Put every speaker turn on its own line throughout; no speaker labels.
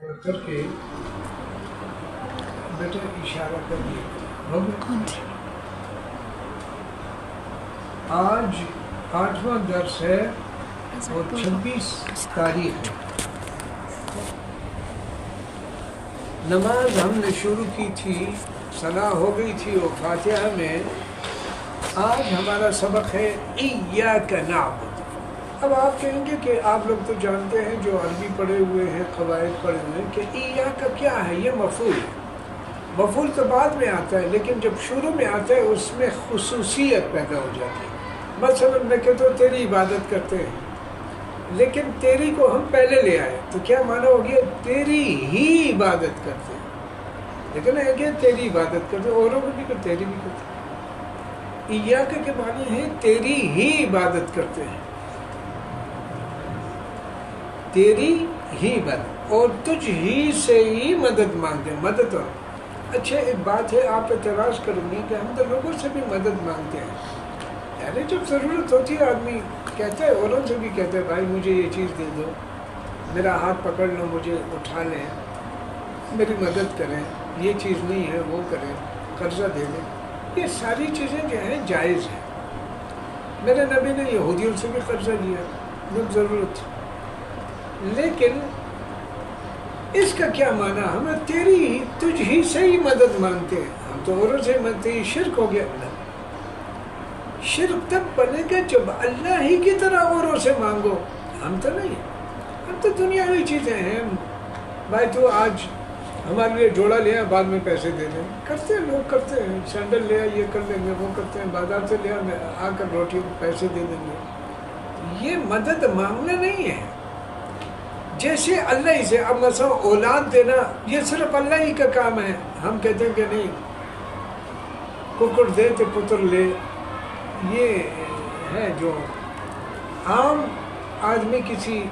کر کے بیٹا اشارہ کر دیا. آج 8واں درس ہے اور 26 تاریخ ہے. نماز ہم نے شروع کی تھی، ثنا ہو گئی تھی اور فاتحہ میں. آج ہمارا سبق ہے ایاک نعبد. اب آپ کہیں گے کہ آپ لوگ تو جانتے ہیں جو عربی پڑھے ہوئے ہیں، قواعد پڑھے ہوئے ہیں، کہ ایاک کیا ہے. یہ مفعول ہے. مفعول تو بعد میں آتا ہے، لیکن جب شروع میں آتا ہے اس میں خصوصیت پیدا ہو جاتی ہے. مثلا میں کہتا ہوں تیری عبادت کرتے ہیں، لیکن تیری کو ہم پہلے لے آئے تو کیا معنی ہو گیا؟ تیری ہی عبادت کرتے ہیں. لیکن ہے کہ تیری عبادت کرتے ہیں، اوروں کو بھی کرتے، تیری بھی کرتے ہیں. ایاک کے معنی ہے تیری ہی عبادت کرتے ہیں، تیری ہی عبادت، اور تجھ ہی سے ہی مدد مانگتے ہیں. مدد اور اچھا ایک بات ہے، آپ اعتراض کریں گے کہ ہم تو لوگوں سے بھی مدد مانگتے ہیں. یعنی جب ضرورت ہوتی ہے آدمی کہتا ہے، اوروں سے بھی کہتا ہے بھائی مجھے یہ چیز دے دو، میرا ہاتھ پکڑ لو، مجھے اٹھا لیں، میری مدد کریں، یہ چیز نہیں ہے وہ کریں، قرضہ دے دیں. یہ ساری چیزیں جو ہیں جائز ہیں. میرے نبی نے یہودیوں سے بھی قرضہ لیا جب ضرورت تھی. لیکن اس کا کیا معنی؟ ہمیں تیری ہی، تجھ ہی سے ہی مدد مانگتے ہیں. ہم تو اوروں سے مانگتے ہیں، شرک ہو گیا. شرک تب بنے گا جب اللہ ہی کی طرح اوروں سے مانگو. ہم تو نہیں، ہم تو دنیاوی چیزیں ہیں. بھائی تو آج ہمارے لیے جوڑا لیا، بعد میں پیسے دے دیں. کرتے ہیں لوگ، کرتے ہیں. سینڈل لیا، یہ کر لیں گے، وہ کرتے ہیں. بازار سے لیا، میں آ کر روٹی پیسے دے دیں گے. یہ مدد مانگنا نہیں ہے. جیسے اللہ ہی سے، اب مثلا اولاد دینا یہ صرف اللہ ہی کا کام ہے. ہم کہتے ہیں کہ نہیں، ککڑ دے تو پتر لے. یہ ہے جو عام آدمی کسی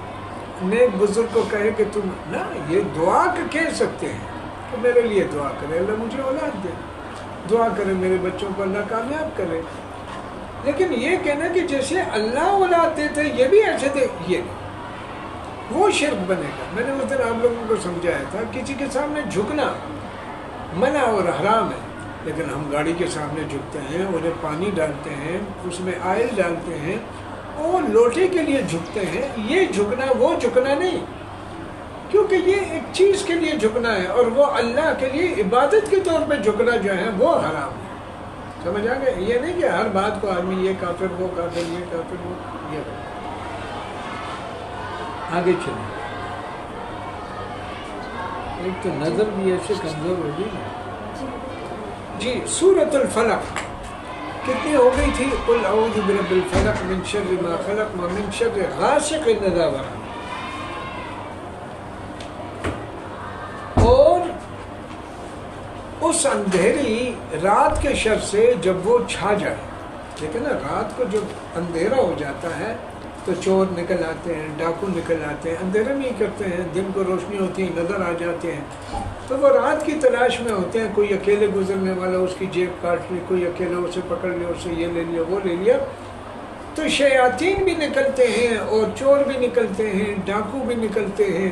نیک بزرگ کو کہے کہ تم نہ، یہ دعا کہہ سکتے ہیں کہ میرے لیے دعا کرے، اللہ مجھے اولاد دے. دعا کرے میرے بچوں کو اللہ کامیاب کرے. لیکن یہ کہنا کہ جیسے اللہ اولاد دیتے یہ بھی ایسے دے، یہ نہیں، وہ شرک بنے گا. میں نے اس دن آپ لوگوں کو سمجھایا تھا، کسی کے سامنے جھکنا منع اور حرام ہے. لیکن ہم گاڑی کے سامنے جھکتے ہیں، انہیں پانی ڈالتے ہیں، اس میں آئل ڈالتے ہیں اور لوٹے کے لیے جھکتے ہیں. یہ جھکنا وہ جھکنا نہیں، کیونکہ یہ ایک چیز کے لیے جھکنا ہے، اور وہ اللہ کے لیے عبادت کے طور پہ جھکنا جو ہے وہ حرام ہے. سمجھ آ گئے؟ یہ نہیں کہ ہر بات کو آدمی یہ کافر، وہ کافر، یہ کافر، وہ یہ. آگے چلیں. ایک تو نظر بھی ایسے کمزور ہو گئی جی. سورۃ الفلق کتنی ہو گئی تھی؟ قل اعوذ برب الفلق من شر ما خلق ومن شر غاسق اذا وقب. اور اس اندھیری رات کے شر سے جب وہ چھا جائے. لیکن نا رات کو جب اندھیرا ہو جاتا ہے تو چور نکل آتے ہیں، ڈاکو نکل آتے ہیں. اندھیرے میں ہی کرتے ہیں، دن کو روشنی ہوتی ہے، نظر آ جاتے ہیں. تو وہ رات کی تلاش میں ہوتے ہیں. کوئی اکیلے گزرنے والا اس کی جیب کاٹ لی، کوئی اکیلے اسے پکڑ لیا، اسے یہ لے لیا، وہ لے لیا. تو شیاطین بھی نکلتے ہیں اور چور بھی نکلتے ہیں، ڈاکو بھی نکلتے ہیں،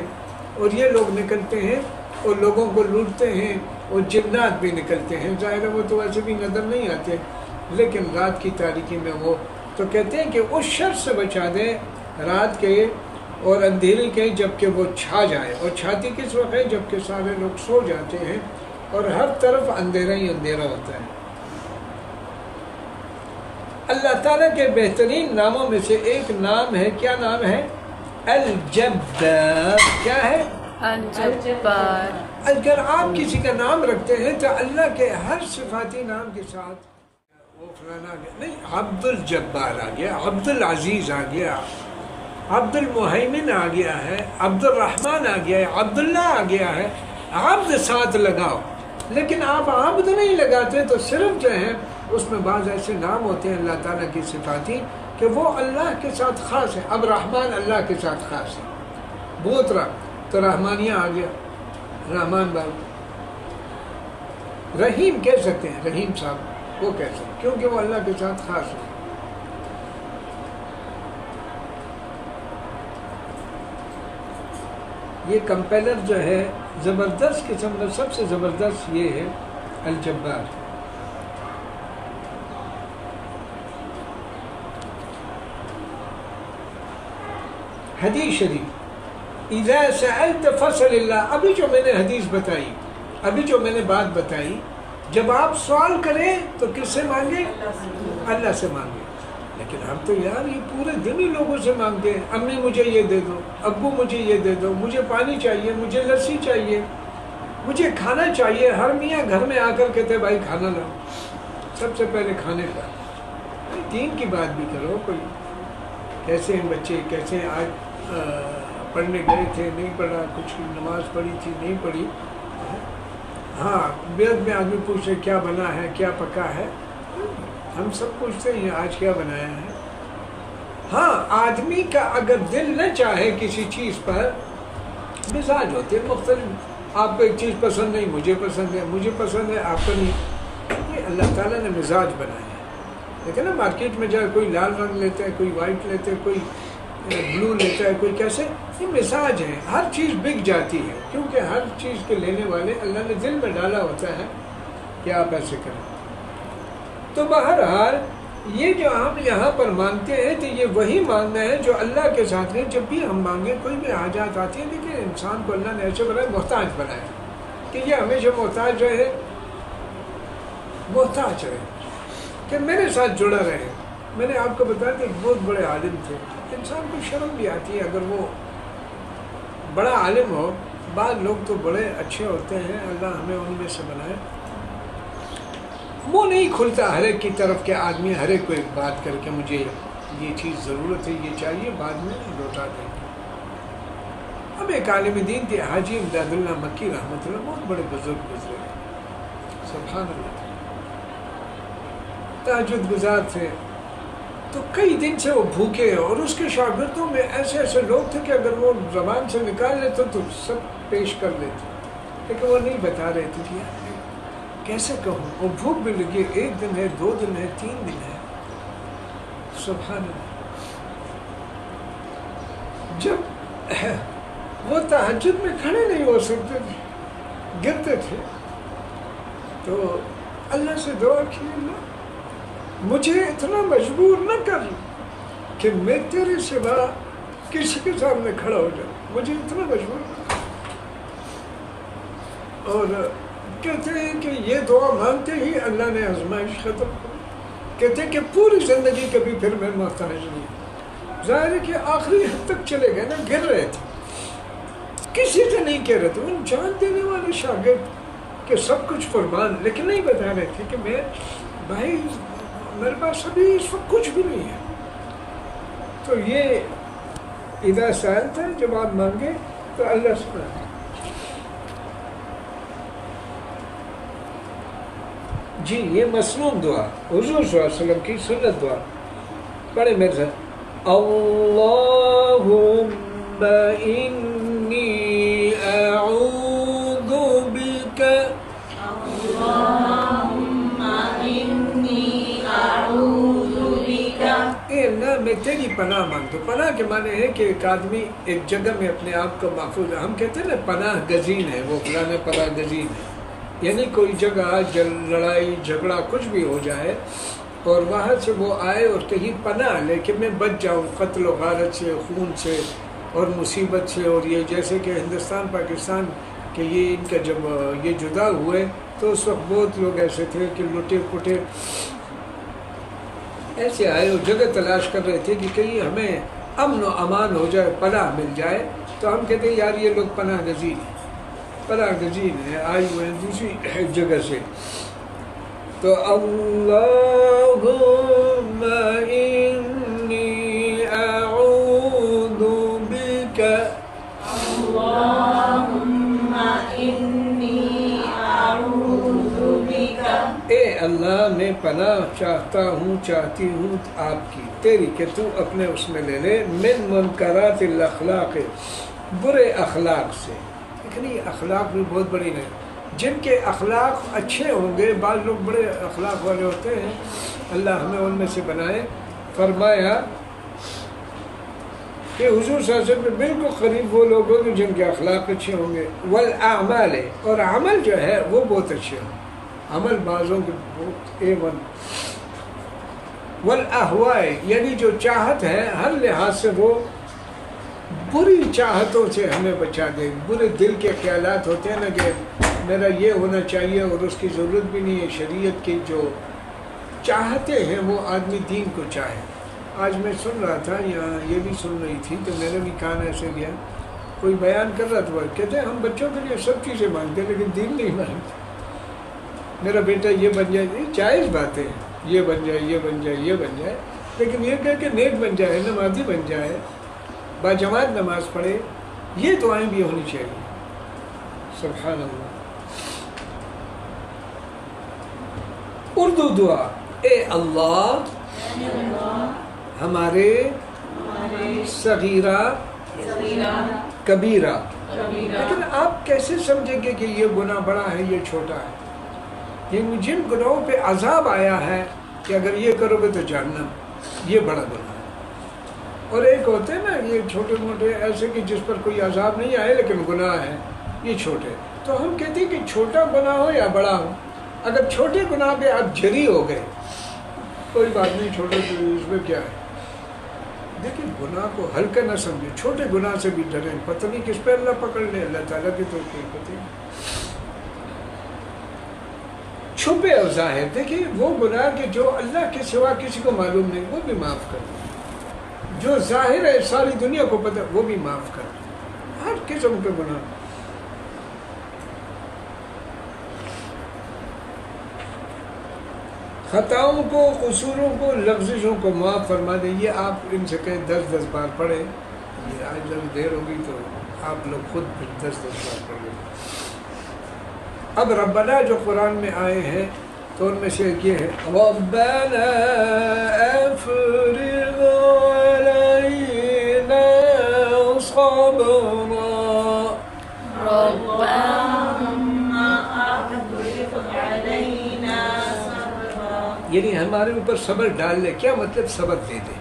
اور یہ لوگ نکلتے ہیں اور لوگوں کو لوٹتے ہیں، اور جنات بھی نکلتے ہیں. ظاہر ہے وہ تو ویسے بھی نظر نہیں آتے، لیکن رات کی تاریکی میں وہ تو کہتے ہیں کہ اس شر سے بچا دیں رات کے اور اندھیرے کے، جب کہ وہ چھا جائے. اور چھاتی کس وقت ہے؟ جب کہ سارے لوگ سو جاتے ہیں اور ہر طرف اندھیرا ہی اندھیرا ہوتا ہے. اللہ تعالیٰ کے بہترین ناموں میں سے ایک نام ہے، کیا نام ہے؟ الجبار. کیا ہے؟
الجبار.
اگر آپ کسی کا نام رکھتے ہیں تو اللہ کے ہر صفاتی نام کے ساتھ وہ فلانا آ گیا نہیں، عبد الجبار آ گیا، عبد العزیز آ گیا، عبد المہیمن آ گیا ہے، عبد الرحمن آ گیا ہے، عبداللہ آ گیا ہے. عبد ساتھ لگاؤ. لیکن آپ عبد نہیں لگاتے تو صرف جو ہے اس میں بعض ایسے نام ہوتے ہیں اللہ تعالیٰ کی صفاتی کہ وہ اللہ کے ساتھ خاص ہے. اب رحمان اللہ کے ساتھ خاص ہے. بوترا تو رحمانیہ آ گیا، رحمان بابو. رحیم کہہ سکتے ہیں، رحیم صاحب وہ کہہ سکتے ہیں، کیونکہ وہ اللہ کے ساتھ خاص ہے. یہ کمپیلر جو ہے زبردست قسم کا، سب سے زبردست یہ ہے الجبار. حدیث شریف اذا سألت فصل اللہ، ابھی جو میں نے حدیث بتائی، ابھی جو میں نے بات بتائی، جب آپ سوال کریں تو کس سے مانگیں؟ اللہ سے مانگیں. لیکن ہم تو یار یہ پورے دن ہی لوگوں سے مانگتے ہیں، امی مجھے یہ دے دو، ابو مجھے یہ دے دو، مجھے پانی چاہیے، مجھے لسی چاہیے، مجھے کھانا چاہیے. ہر میاں گھر میں آ کر کہتے بھائی کھانا لاؤ. سب سے پہلے کھانے کا. دین کی بات بھی کرو. کوئی کیسے ہیں بچے، کیسے ہیں آج پڑھنے گئے تھے، نہیں پڑھا، کچھ نماز پڑھی تھی، نہیں پڑھی. ہاں بیت میں آدمی پوچھے کیا بنا ہے، کیا پکا ہے. ہم سب پوچھتے ہیں آج کیا بنایا ہے. ہاں آدمی کا اگر دل نہ چاہے کسی چیز پر، مزاج ہوتے ہیں مختلف. آپ کو ایک چیز پسند نہیں، مجھے پسند ہے، مجھے پسند ہے، آپ کو نہیں. یہ اللہ تعالیٰ نے مزاج بنایا ہے. لیکن نا مارکیٹ میں جائے کوئی لال رنگ لیتا ہے، کوئی وائٹ لیتا ہے، کوئی بلو لیتا ہے، کوئی کیسے. یہ مزاج ہے. ہر چیز بک جاتی ہے کیونکہ ہر چیز کے لینے والے اللہ نے دل میں ڈالا ہوتا ہے کہ آپ ایسے کریں. تو بہرحال یہ جو ہم یہاں پر مانگتے ہیں تو یہ وہی مانگنا ہے جو اللہ کے ساتھ ہے. جب بھی ہم مانگیں کوئی بھی حاجات آتی ہیں، دیکھیں انسان کو اللہ نے ایسے بنایا محتاج بنایا کہ یہ ہمیشہ محتاج رہے، محتاج رہے، کہ میرے ساتھ جڑا رہے. میں نے آپ کو بتایا کہ ایک بہت بڑے عالم تھے. انسان کو شرم بھی آتی ہے اگر وہ بڑا عالم ہو. بعض لوگ تو بڑے اچھے ہوتے ہیں، اللہ ہمیں ان میں سے بنائے. منہ نہیں کھلتا ہر ایک کی طرف کہ آدمی ہر ایک کو ایک بات کر کے مجھے یہ چیز ضرورت ہے، یہ چاہیے، بعد میں لوٹا دیں گے. اب ایک عالم دین تھے حاجی امداد اللہ مکی رحمۃ اللہ، بہت بڑے بزرگ گزرے، سبحان اللہ، تہجد گزار تھے. تو کئی دن سے وہ بھوکے، اور اس کے شاگردوں میں ایسے ایسے لوگ تھے کہ اگر وہ زبان سے نکال لیتے تو سب پیش کر لیتے، لیکن وہ نہیں بتا رہے تھے کہ کیسے کہوں. وہ بھوک بھی لگی، 1 دن ہے، 2 دن ہے، 3 دن ہے. سبحان اللہ. جب وہ تہجد میں کھڑے نہیں ہو سکتے تھے، گرتے تھے، تو اللہ سے دعا کی، اللہ مجھے اتنا مجبور نہ کر کہ میں تیرے سوا کسی کے سامنے کھڑا ہو جاؤں، مجھے اتنا مجبور نہ کر. اور کہتے ہیں کہ یہ دعا مانتے ہی اللہ نے آزمائش ختم کر. کہتے ہیں کہ پوری زندگی کبھی پھر میں محتاج نہیں. ظاہر ہے کہ آخری حد تک چلے گئے نا، گر رہے تھے، کسی سے نہیں کہہ رہے تھے. ان جان دینے والے شاگرد کہ سب کچھ قربان، لیکن نہیں بتا رہے تھے کہ میں بھائی میرے پاس ابھی اس وقت کچھ بھی نہیں ہے. تو یہ اذا سألت ہے، جب آپ مانگے تو اللہ سے مانگے. جی یہ مسنون دعا، حضور صلی اللہ علیہ وسلم کی سنت دعا. پڑھے میرے ساتھ، اللہم انی اعوذ بک، اے اللہ میں تیری پناہ مانگتا ہوں. پناہ کے معنی ہے کہ ایک آدمی ایک جگہ میں اپنے آپ کو محفوظ ہے. ہم کہتے ہیں نا پناہ گزین ہے، وہ فلاں پناہ گزین ہے، یعنی کوئی جگہ لڑائی جھگڑا کچھ بھی ہو جائے اور وہاں سے وہ آئے اور کہیں پناہ لے کہ میں بچ جاؤں قتل و غارت سے، خون سے اور مصیبت سے. اور یہ جیسے کہ ہندوستان پاکستان کہ یہ ان کا جب یہ جدا ہوئے تو اس وقت بہت لوگ ایسے تھے کہ لٹے پٹے ایسے آئے اور جگہ تلاش کر رہے تھے کہ کہیں ہمیں امن و امان ہو جائے، پناہ مل جائے. تو ہم کہتے ہیں یار یہ لوگ پناہ گزین ہیں، پناہ گزین ہے، آئے ہوئے ہیں دوسری جگہ سے. تو اللہم انی اعوذ بک،
اللہم انی اعوذ بک،
اے اللہ میں پناہ چاہتا ہوں، چاہتی ہوں آپ کی، تیری، کہ تو اپنے اس میں لے لے، من منکرات الاخلاق، برے اخلاق سے. لیکن یہ اخلاق بھی بہت بڑی نہیں. جن کے اخلاق اچھے ہوں گے، بعض لوگ بڑے اخلاق والے ہوتے ہیں، اللہ ہمیں ان میں سے بنائے. فرمایا کہ حضور صلی اللہ علیہ وسلم کے بالکل قریب وہ لوگ ہوں گے جن کے اخلاق اچھے ہوں گے. والاعمال، اور عمل جو ہے وہ بہت اچھے ہوں، عمل بعضوں کے بہت A1. والاہواء، یعنی جو چاہت ہے ہر لحاظ سے وہ بری چاہتوں سے ہمیں بچا دے. برے دل کے خیالات ہوتے ہیں نا کہ میرا یہ ہونا چاہیے اور اس کی ضرورت بھی نہیں ہے. شریعت کی جو چاہتے ہیں وہ آدمی دین کو چاہے. آج میں سن رہا تھا، یہاں یہ بھی سن رہی تھی تو میرے بھی کان ایسے گیا، کوئی بیان کر رہا تھا، کہتے ہیں ہم بچوں کے لیے سب چیزیں مانگتے لیکن دین نہیں مانگتے. میرا بیٹا یہ بن جائے، یہ جائز باتیں ہیں، یہ بن جائے، یہ بن جائے، یہ بن جائے، لیکن یہ کہہ کہ نیک بن جائے، نمازی بن جائے، باجماعت نماز پڑھے، یہ دعائیں بھی ہونی چاہیے. سبحان اللہ. اردو دعا: اے اللہ ہمارے صغیرہ کبیرہ. لیکن آپ کیسے سمجھیں گے کہ یہ گناہ بڑا ہے یہ چھوٹا ہے؟ یعنی جن گناہوں پہ عذاب آیا ہے کہ اگر یہ کرو گے تو جہنم، یہ بڑا گناہ ہے. اور ایک ہوتے ہیں نا یہ چھوٹے موٹے ایسے کہ جس پر کوئی عذاب نہیں آئے لیکن گناہ ہے، یہ چھوٹے. تو ہم کہتے ہیں کہ چھوٹا گناہ ہو یا بڑا ہو، اگر چھوٹے گناہ پہ آپ جری ہو گئے کوئی بات نہیں، چھوٹے اس میں کیا ہے. دیکھیں گناہ کو ہلکا نہ سمجھے، چھوٹے گناہ سے بھی ڈریں، پتہ نہیں کس پہ اللہ پکڑ لے، اللہ تعالیٰ کی توفیق ہوتی ہے. چھپے اور ظاہر، دیکھیں وہ گناہ کہ جو اللہ کے سوا کسی کو معلوم نہیں وہ بھی معاف کر دیں، جو ظاہر ہے ساری دنیا کو پتہ وہ بھی معاف کر دیں. ہر قسم کے گناہ. خطاؤں کو، قصوروں کو، لغزشوں کو معاف فرما دیں. یہ آپ ان سے کہیں 10 بار پڑھیں. یہ آج جب دیر ہوگی تو آپ لوگ خود پھر 10 بار پڑھ لیں. اب ربنا جو قرآن میں آئے ہیں تو ان میں سے ایک یہ ہے: ربنا افرغ علینا صبرا. یعنی ہمارے اوپر صبر ڈال لے. کیا مطلب صبر دے دے؟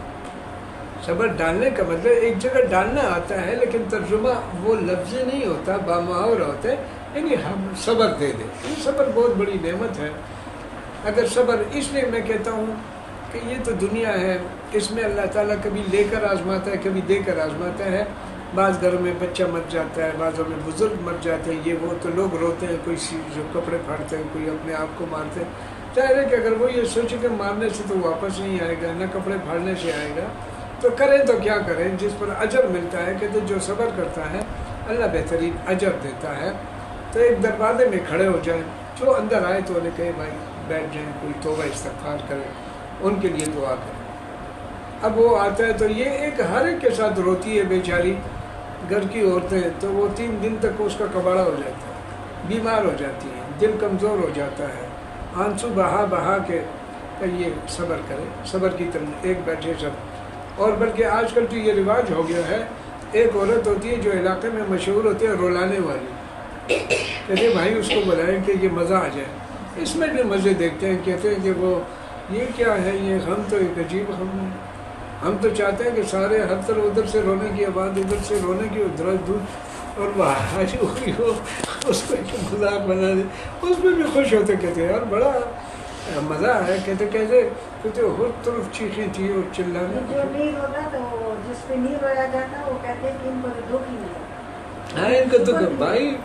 صبر ڈالنے کا مطلب ایک جگہ ڈالنا آتا ہے لیکن ترجمہ وہ لفظ نہیں ہوتا، بامحاورہ ہوتا ہے. یعنی ہم صبر دے دیں. یہ صبر بہت بڑی نعمت ہے. اگر صبر، اس لیے میں کہتا ہوں کہ یہ تو دنیا ہے، اس میں اللہ تعالیٰ کبھی لے کر آزماتا ہے کبھی دے کر آزماتا ہے. بعض گھروں میں بچہ مر جاتا ہے، بعضوں میں بزرگ مر جاتے ہیں، یہ وہ تو لوگ روتے ہیں، کوئی جو کپڑے پھاڑتے ہیں، کوئی اپنے آپ کو مارتے ہیں. ظاہر ہے کہ اگر وہ یہ سوچے کہ مارنے سے تو واپس نہیں آئے گا، نہ کپڑے پھاڑنے سے آئے گا، تو کریں تو کیا کریں؟ جس پر اجر ملتا ہے، کہتے جو صبر کرتا ہے اللہ بہترین اجر دیتا ہے. تو ایک دروازے میں کھڑے ہو جائیں، جو اندر آئے تو انہیں کہے بھائی بیٹھ جائیں، کوئی توبہ استغفار کرے، ان کے لیے دعا کریں. اب وہ آتا ہے تو یہ ایک ہر ایک کے ساتھ روتی ہے بیچاری. گھر کی عورتیں تو وہ 3 دن تک اس کا کباڑا ہو جاتا ہے، بیمار ہو جاتی ہیں، دل کمزور ہو جاتا ہے، آنسو بہا بہا کے. یہ صبر کرے، صبر کی طرف ایک بیٹھے سب. اور بلکہ آج کل تو یہ رواج ہو گیا ہے، ایک عورت ہوتی ہے جو علاقے میں مشہور ہوتی ہے رولانے والی. کہتے ہیں بھائی اس کو بلائیں کہ یہ مزہ آ جائے. اس میں بھی مزے دیکھتے ہیں. کہتے ہیں کہ وہ یہ کیا ہے، یہ غم تو ایک عجیب غم ہے. ہم تو چاہتے ہیں کہ سارے ہر طرف ادھر سے رونے کی آواز، ادھر سے رونے کی ادھر دودھ، اور وہ حاجی ہوئی ہو اس کو ایک مذاق بنا دے، اس میں بھی خوش ہوتے. کہتے ہیں یار بڑا مزہ ہے. کہتے کیسے؟ کہتے ہر طرف چیخیں تھی اور چلانا.
جو نہیں روتا تو جس پہ نہیں رویا جاتا وہ کہتے ہیں کہ ان کو دکھ ہی نہیں.
ہاں ان کا دکھ، بھائی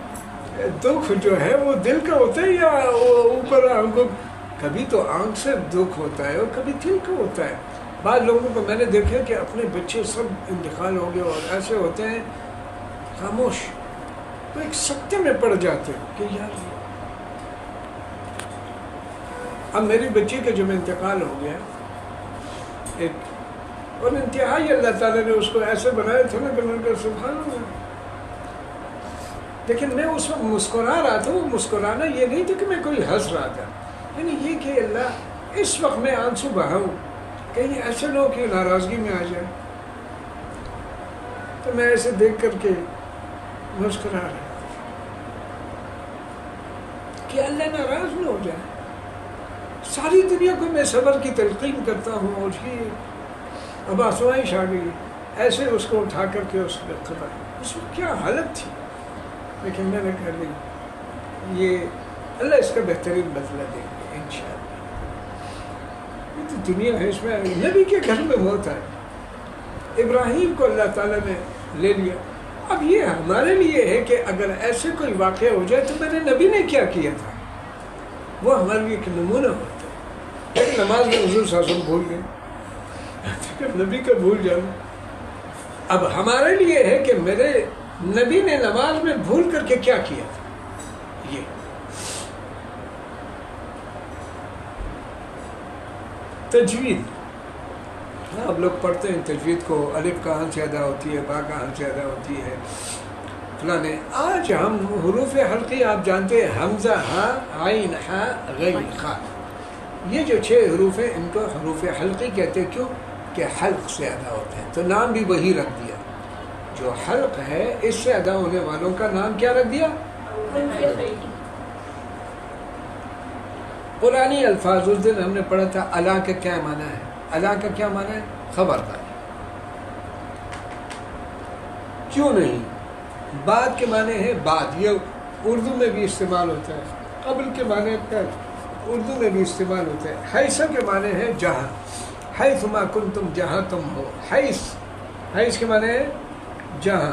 دکھ جو ہے وہ دل کا ہوتا ہے یا اوپر آنکھوں؟ کبھی تو آنکھ سے دکھ ہوتا ہے اور کبھی دل کا ہوتا ہے. بعض لوگوں کو میں نے دیکھا کہ اپنے بچے سب انتقال ہو گئے اور ایسے ہوتے ہیں خاموش، تو ایک سکتے میں پڑ جاتے ہیں کہ یار. اب میری بچی کا جب انتقال ہو گیا ایک، اور انتہائی اللہ تعالیٰ نے اس کو ایسے بنایا تھا نا کہ میں نے کہا سبحان اللہ. لیکن میں اس وقت مسکرا رہا تھا. وہ مسکرانا یہ نہیں تھا کہ میں کوئی ہنس رہا تھا، یعنی یہ کہ اللہ اس وقت میں آنسو بہاؤں، کہیں ایسے لوگ کہ ناراضگی میں آ جائے. تو میں ایسے دیکھ کر کے مسکرا رہا کہ اللہ ناراض نہ ہو جائے. ساری دنیا کو میں صبر کی تلقین کرتا ہوں اور یہ اب آسمائش آ گئی. ایسے اس کو اٹھا کر کے اس میں خبر، اس میں کیا حالت تھی، لیکن میں نے کہا نہیں، یہ اللہ اس کا بہترین بدلہ دیں گے انشاءاللہ۔ یہ تو دنیا ہے، اس میں نبی کے گھر میں موت ہے، ابراہیم کو اللہ تعالیٰ نے لے لیا۔ اب یہ ہمارے لیے ہے کہ اگر ایسے کوئی واقعہ ہو جائے تو میرے نبی نے کیا کیا تھا، وہ ہمارے لیے ایک نمونہ ہوتا ہے۔ ایک نماز میں حضور صلی اللہ علیہ وسلم بھول گئے، نبی کا بھول جانا۔ اب ہمارے لیے ہے کہ میرے نبی نے نماز میں بھول کر کے کیا کیا تھا۔ یہ تجوید، آپ لوگ پڑھتے ہیں تجوید کو، الف کہاں سے ادا ہوتی ہے، با کہاں سے ادا ہوتی ہے، فلانے۔ آج ہم حروف حلقی آپ جانتے ہیں، حمزہ، ہا، عین، ہا، غین، خا، یہ جو 6 حروف ہیں ان کو حروف حلقی کہتے ہیں۔ کیوں؟ کہ حلق سے ادا ہوتے ہیں، تو نام بھی وہی رکھ دیا۔ جو حلق ہے اس سے ادا ہونے والوں کا نام کیا رکھ دیا؟ قرآنی الفاظ اس دن ہم نے پڑھا تھا، اللہ کا کیا معنی ہے؟ اللہ کا کیا معنی ہے؟ خبردار۔ کیوں نہیں؟ بعد کے معنی ہے بعد، یہ اردو میں بھی استعمال ہوتا ہے، قبل کے معنی کا اردو میں بھی استعمال ہوتا ہے۔ حیث کے معنی ہے جہاں، حیث ما کنتم، جہاں تم ہو۔ حیث کے معنی ہے جہاں۔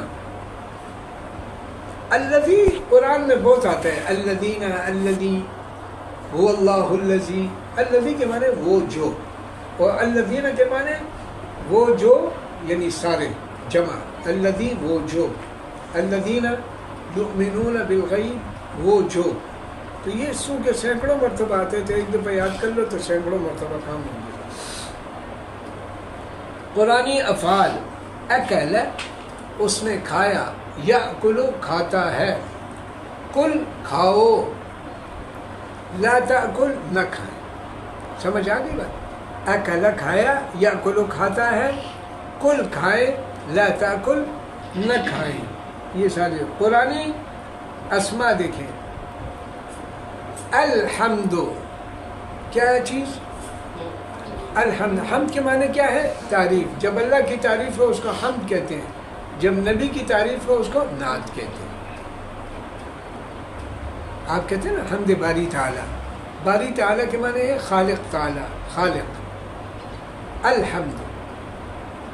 الذی قرآن میں بہت آتا ہے، الذین، الذی، هو اللہ الذی۔ الذی کے معنی وہ جو، اور الذین کے معنی وہ جو، یعنی سارے، جمع۔ الذی وہ جو، الذین یؤمنون بالغیب وہ جو۔ تو یہ سو کے سینکڑوں مرتبہ آتے تھے، ایک دفعہ یاد کر لو تو سینکڑوں مرتبہ کام ہوں گے۔ قرآنی افعال، اکل اس نے کھایا، یأکل کھاتا ہے، کل کھاؤ، لا تأکل نہ کھائیں۔ سمجھ آ گئی بات؟ اکل کھایا، یأکل کھاتا ہے، کل کھائے، لا تأکل نہ کھائیں۔ یہ سارے قرآنی اسماء دیکھیں۔ الحمد کیا چیز؟ الحمد، حمد کے معنی کیا ہے؟ تعریف۔ جب اللہ کی تعریف ہو اس کو حمد کہتے ہیں، جب نبی کی تعریف ہو اس کو نعت کہتے ہیں۔ آپ کہتے ہیں نا حمد باری تعالیٰ، باری تعالیٰ کے معنی ہے خالق تعالیٰ، خالق۔ الحمد۔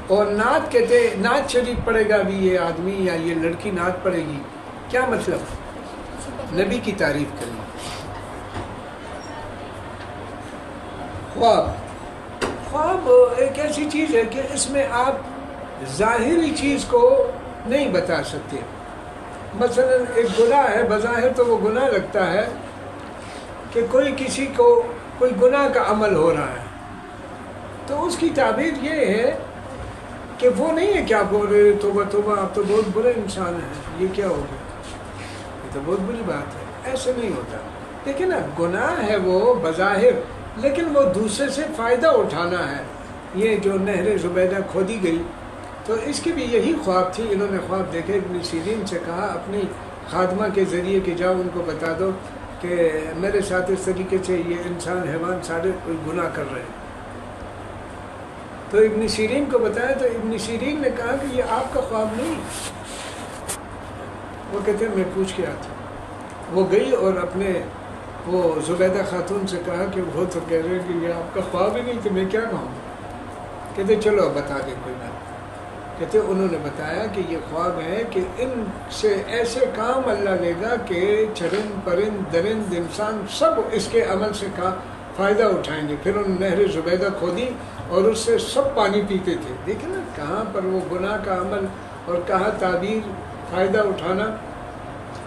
اور نعت کہتے ہیں، نعت شریف پڑھے گا بھی یہ آدمی یا یہ لڑکی نعت پڑھے گی، کیا مطلب؟ نبی کی تعریف کریں۔ خواب ایک ایسی چیز ہے کہ اس میں آپ ظاہری چیز کو نہیں بتا سکتے۔ مثلا ایک گناہ ہے، بظاہر تو وہ گناہ لگتا ہے کہ کوئی کسی کو کوئی گناہ کا عمل ہو رہا ہے، تو اس کی تعبیر یہ ہے کہ وہ نہیں ہے کہ آپ بول رہے توبہ توبہ آپ تو بہت برے انسان ہیں، یہ کیا ہو گیا، یہ تو بہت بری بات ہے، ایسے نہیں ہوتا۔ لیکن گناہ ہے وہ بظاہر، لیکن وہ دوسرے سے فائدہ اٹھانا ہے۔ یہ جو نہر زبیدہ کھودی گئی تو اس کی بھی یہی خواب تھی، انہوں نے خواب دیکھے، ابن سیرین سے کہا اپنی خادمہ کے ذریعے کہ جاؤ ان کو بتا دو کہ میرے ساتھ اس طریقے سے یہ انسان حیوان سارے کوئی گناہ کر رہے ہیں۔ تو ابن سیرین کو بتایا تو ابن سیرین نے کہا کہ یہ آپ کا خواب نہیں۔ وہ کہتے ہیں میں پوچھ کے آتا ہوں۔ وہ گئی اور اپنے وہ زبیدہ خاتون سے کہا کہ وہ تو کہہ رہے ہیں کہ یہ آپ کا خواب ہی نہیں، تو میں کیا کہوں؟ کہتے چلو بتا دیں کوئی بات۔ کہتے انہوں نے بتایا کہ یہ خواب ہے کہ ان سے ایسے کام اللہ لے گا کہ چرند پرند درند انسان سب اس کے عمل سے فائدہ اٹھائیں گے۔ پھر انہوں نے نہر زبیدہ کھودی اور اس سے سب پانی پیتے تھے۔ دیکھیں نا کہاں پر وہ گناہ کا عمل اور کہاں تعبیر فائدہ اٹھانا۔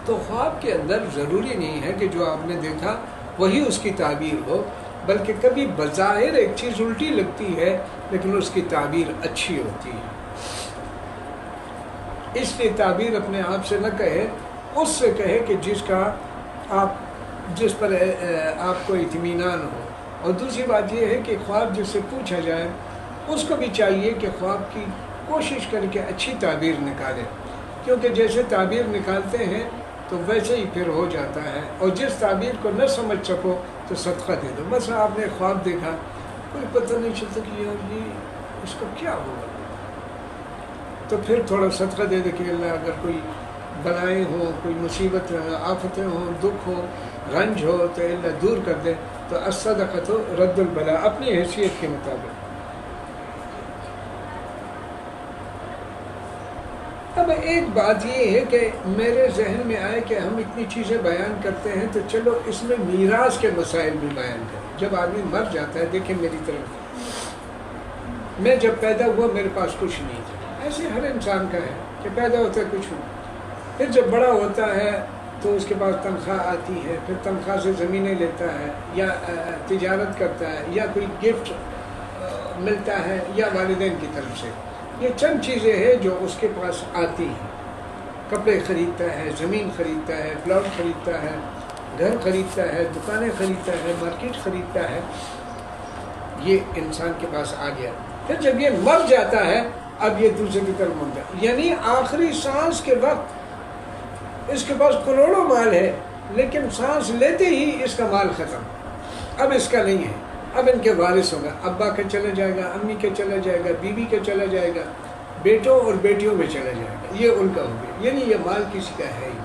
تو خواب کے اندر ضروری نہیں ہے کہ جو آپ نے دیکھا وہی اس کی تعبیر ہو، بلکہ کبھی بظاہر ایک چیز الٹی لگتی ہے لیکن اس کی تعبیر اچھی ہوتی ہے۔ اس لیے تعبیر اپنے آپ سے نہ کہے، اس سے کہے کہ جس پر آپ کو اطمینان ہو۔ اور دوسری بات یہ ہے کہ خواب جس سے پوچھا جائے اس کو بھی چاہیے کہ خواب کی کوشش کر کے اچھی تعبیر نکالے، کیونکہ جیسے تعبیر نکالتے ہیں تو ویسے ہی پھر ہو جاتا ہے۔ اور جس تعبیر کو نہ سمجھ سکو تو صدقہ دے دو۔ مثلا آپ نے خواب دیکھا، کوئی پتہ نہیں چلتا کہ یار یہ اس کو کیا ہوگا، تو پھر تھوڑا صدقہ دے دے کہ اللہ اگر کوئی بلائیں ہوں، کوئی مصیبت آفتیں ہوں، دکھ ہو، رنج ہو تو اللہ دور کر دے. تو الصدقۃ رد البلا، اپنی حیثیت کے مطابق. اب ایک بات یہ ہے کہ میرے ذہن میں آئے کہ ہم اتنی چیزیں بیان کرتے ہیں تو چلو اس میں میراث کے مسائل بھی بیان کریں. جب آدمی مر جاتا ہے، دیکھیں میری طرف، میں جب پیدا ہوا میرے پاس کچھ نہیں تھا، ایسے ہر انسان کا ہے کہ پیدا ہوتا ہے کچھ نہیں. پھر جب بڑا ہوتا ہے تو اس کے پاس تنخواہ آتی ہے، پھر تنخواہ سے زمینیں لیتا ہے یا تجارت کرتا ہے یا کوئی گفٹ ملتا ہے یا والدین کی طرف سے. یہ چند چیزیں ہیں جو اس کے پاس آتی ہیں. کپڑے خریدتا ہے، زمین خریدتا ہے، پلاٹ خریدتا ہے، گھر خریدتا ہے، دکانیں خریدتا ہے، مارکیٹ خریدتا ہے. یہ انسان کے پاس آ گیا. پھر جب یہ مر جاتا ہے اب یہ دوسرے کی طرف منتقل ہے، یعنی آخری سانس کے وقت اس کے پاس کروڑوں مال ہے لیکن سانس لیتے ہی اس کا مال ختم. اب اس کا نہیں ہے، اب ان کے وارث ہوگا. ابا کا چلا جائے گا، امی کے چلا جائے گا، بیوی کے چلا جائے گا، بیٹوں اور بیٹیوں میں چلا جائے گا. یہ ان کا ہو گیا، یعنی یہ مال کسی کا ہے ہی.